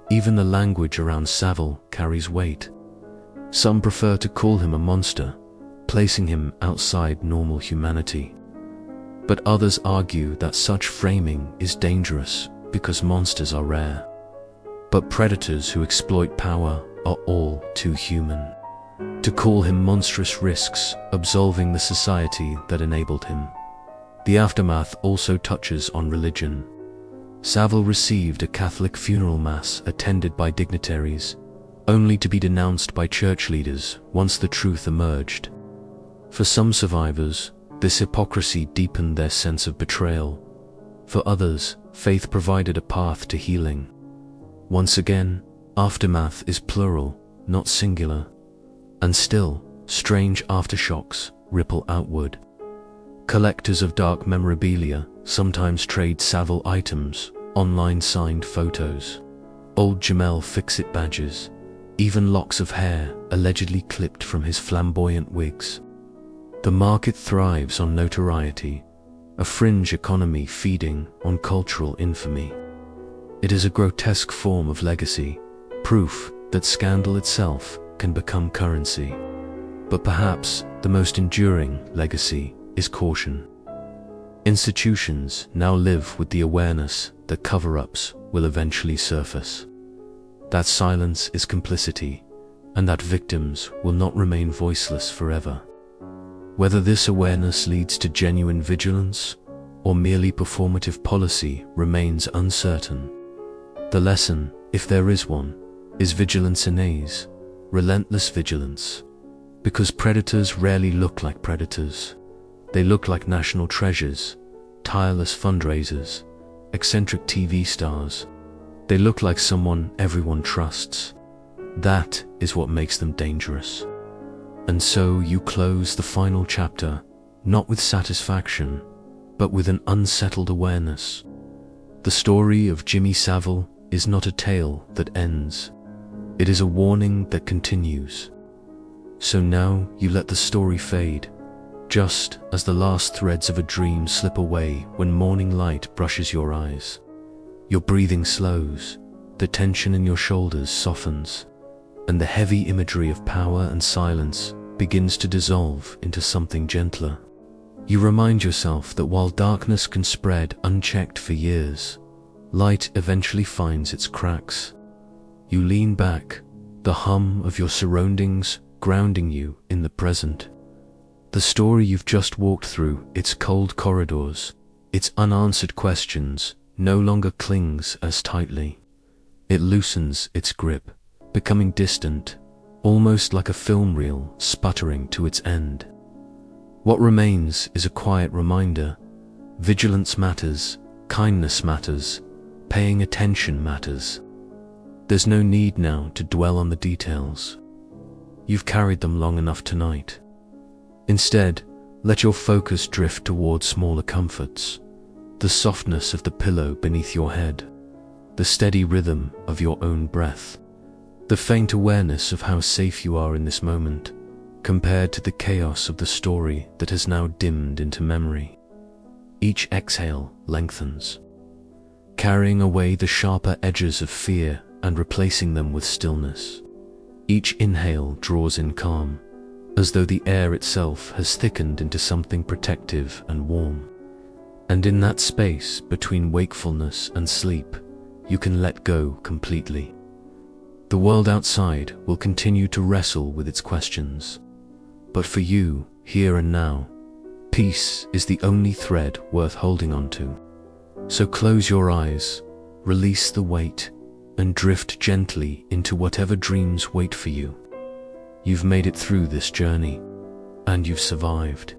Even the language around Savile carries weight. Some prefer to call him a monster, placing him outside normal humanity. But others argue that such framing is dangerous because monsters are rare. But predators who exploit power are all too human. To call him monstrous risks absolving the society that enabled him. The aftermath also touches on religion. Savile received a Catholic funeral mass attended by dignitaries, only to be denounced by church leaders once the truth emerged. For some survivors, this hypocrisy deepened their sense of betrayal. For others, faith provided a path to healing. Once again, aftermath is plural, not singular. And still, strange aftershocks ripple outward. Collectors of dark memorabilia sometimes trade Savile items, online signed photos, old Jamel Fix-It badges, even locks of hair allegedly clipped from his flamboyant wigs. The market thrives on notoriety, a fringe economy feeding on cultural infamy. It is a grotesque form of legacy, proof that scandal itself can become currency. But perhaps the most enduring legacy is caution. Institutions now live with the awareness that cover-ups will eventually surface, that silence is complicity, and that victims will not remain voiceless forever. Whether this awareness leads to genuine vigilance or merely performative policy remains uncertain. The lesson, if there is one, is vigilance innate, relentless vigilance, because predators rarely look like predators. They look like national treasures, tireless fundraisers, eccentric TV stars. They look like someone everyone trusts. That is what makes them dangerous. And so you close the final chapter, not with satisfaction, but with an unsettled awareness. The story of Jimmy Savile is not a tale that ends. It is a warning that continues. So now you let the story fade, just as the last threads of a dream slip away when morning light brushes your eyes. Your breathing slows, the tension in your shoulders softens, and the heavy imagery of power and silence begins to dissolve into something gentler. You remind yourself that while darkness can spread unchecked for years, light eventually finds its cracks. You lean back, the hum of your surroundings grounding you in the present. The story you've just walked through, its cold corridors, its unanswered questions, no longer clings as tightly. It loosens its grip, becoming distant, almost like a film reel sputtering to its end. What remains is a quiet reminder: vigilance matters, kindness matters, paying attention matters. There's no need now to dwell on the details. You've carried them long enough tonight. Instead, let your focus drift toward smaller comforts, the softness of the pillow beneath your head, the steady rhythm of your own breath, the faint awareness of how safe you are in this moment, compared to the chaos of the story that has now dimmed into memory. Each exhale lengthens, carrying away the sharper edges of fear and replacing them with stillness. Each inhale draws in calm, as though the air itself has thickened into something protective and warm. And in that space between wakefulness and sleep, you can let go completely. The world outside will continue to wrestle with its questions, but for you, here and now, peace is the only thread worth holding on to. So close your eyes, release the weight, and drift gently into whatever dreams wait for you. You've made it through this journey, and you've survived.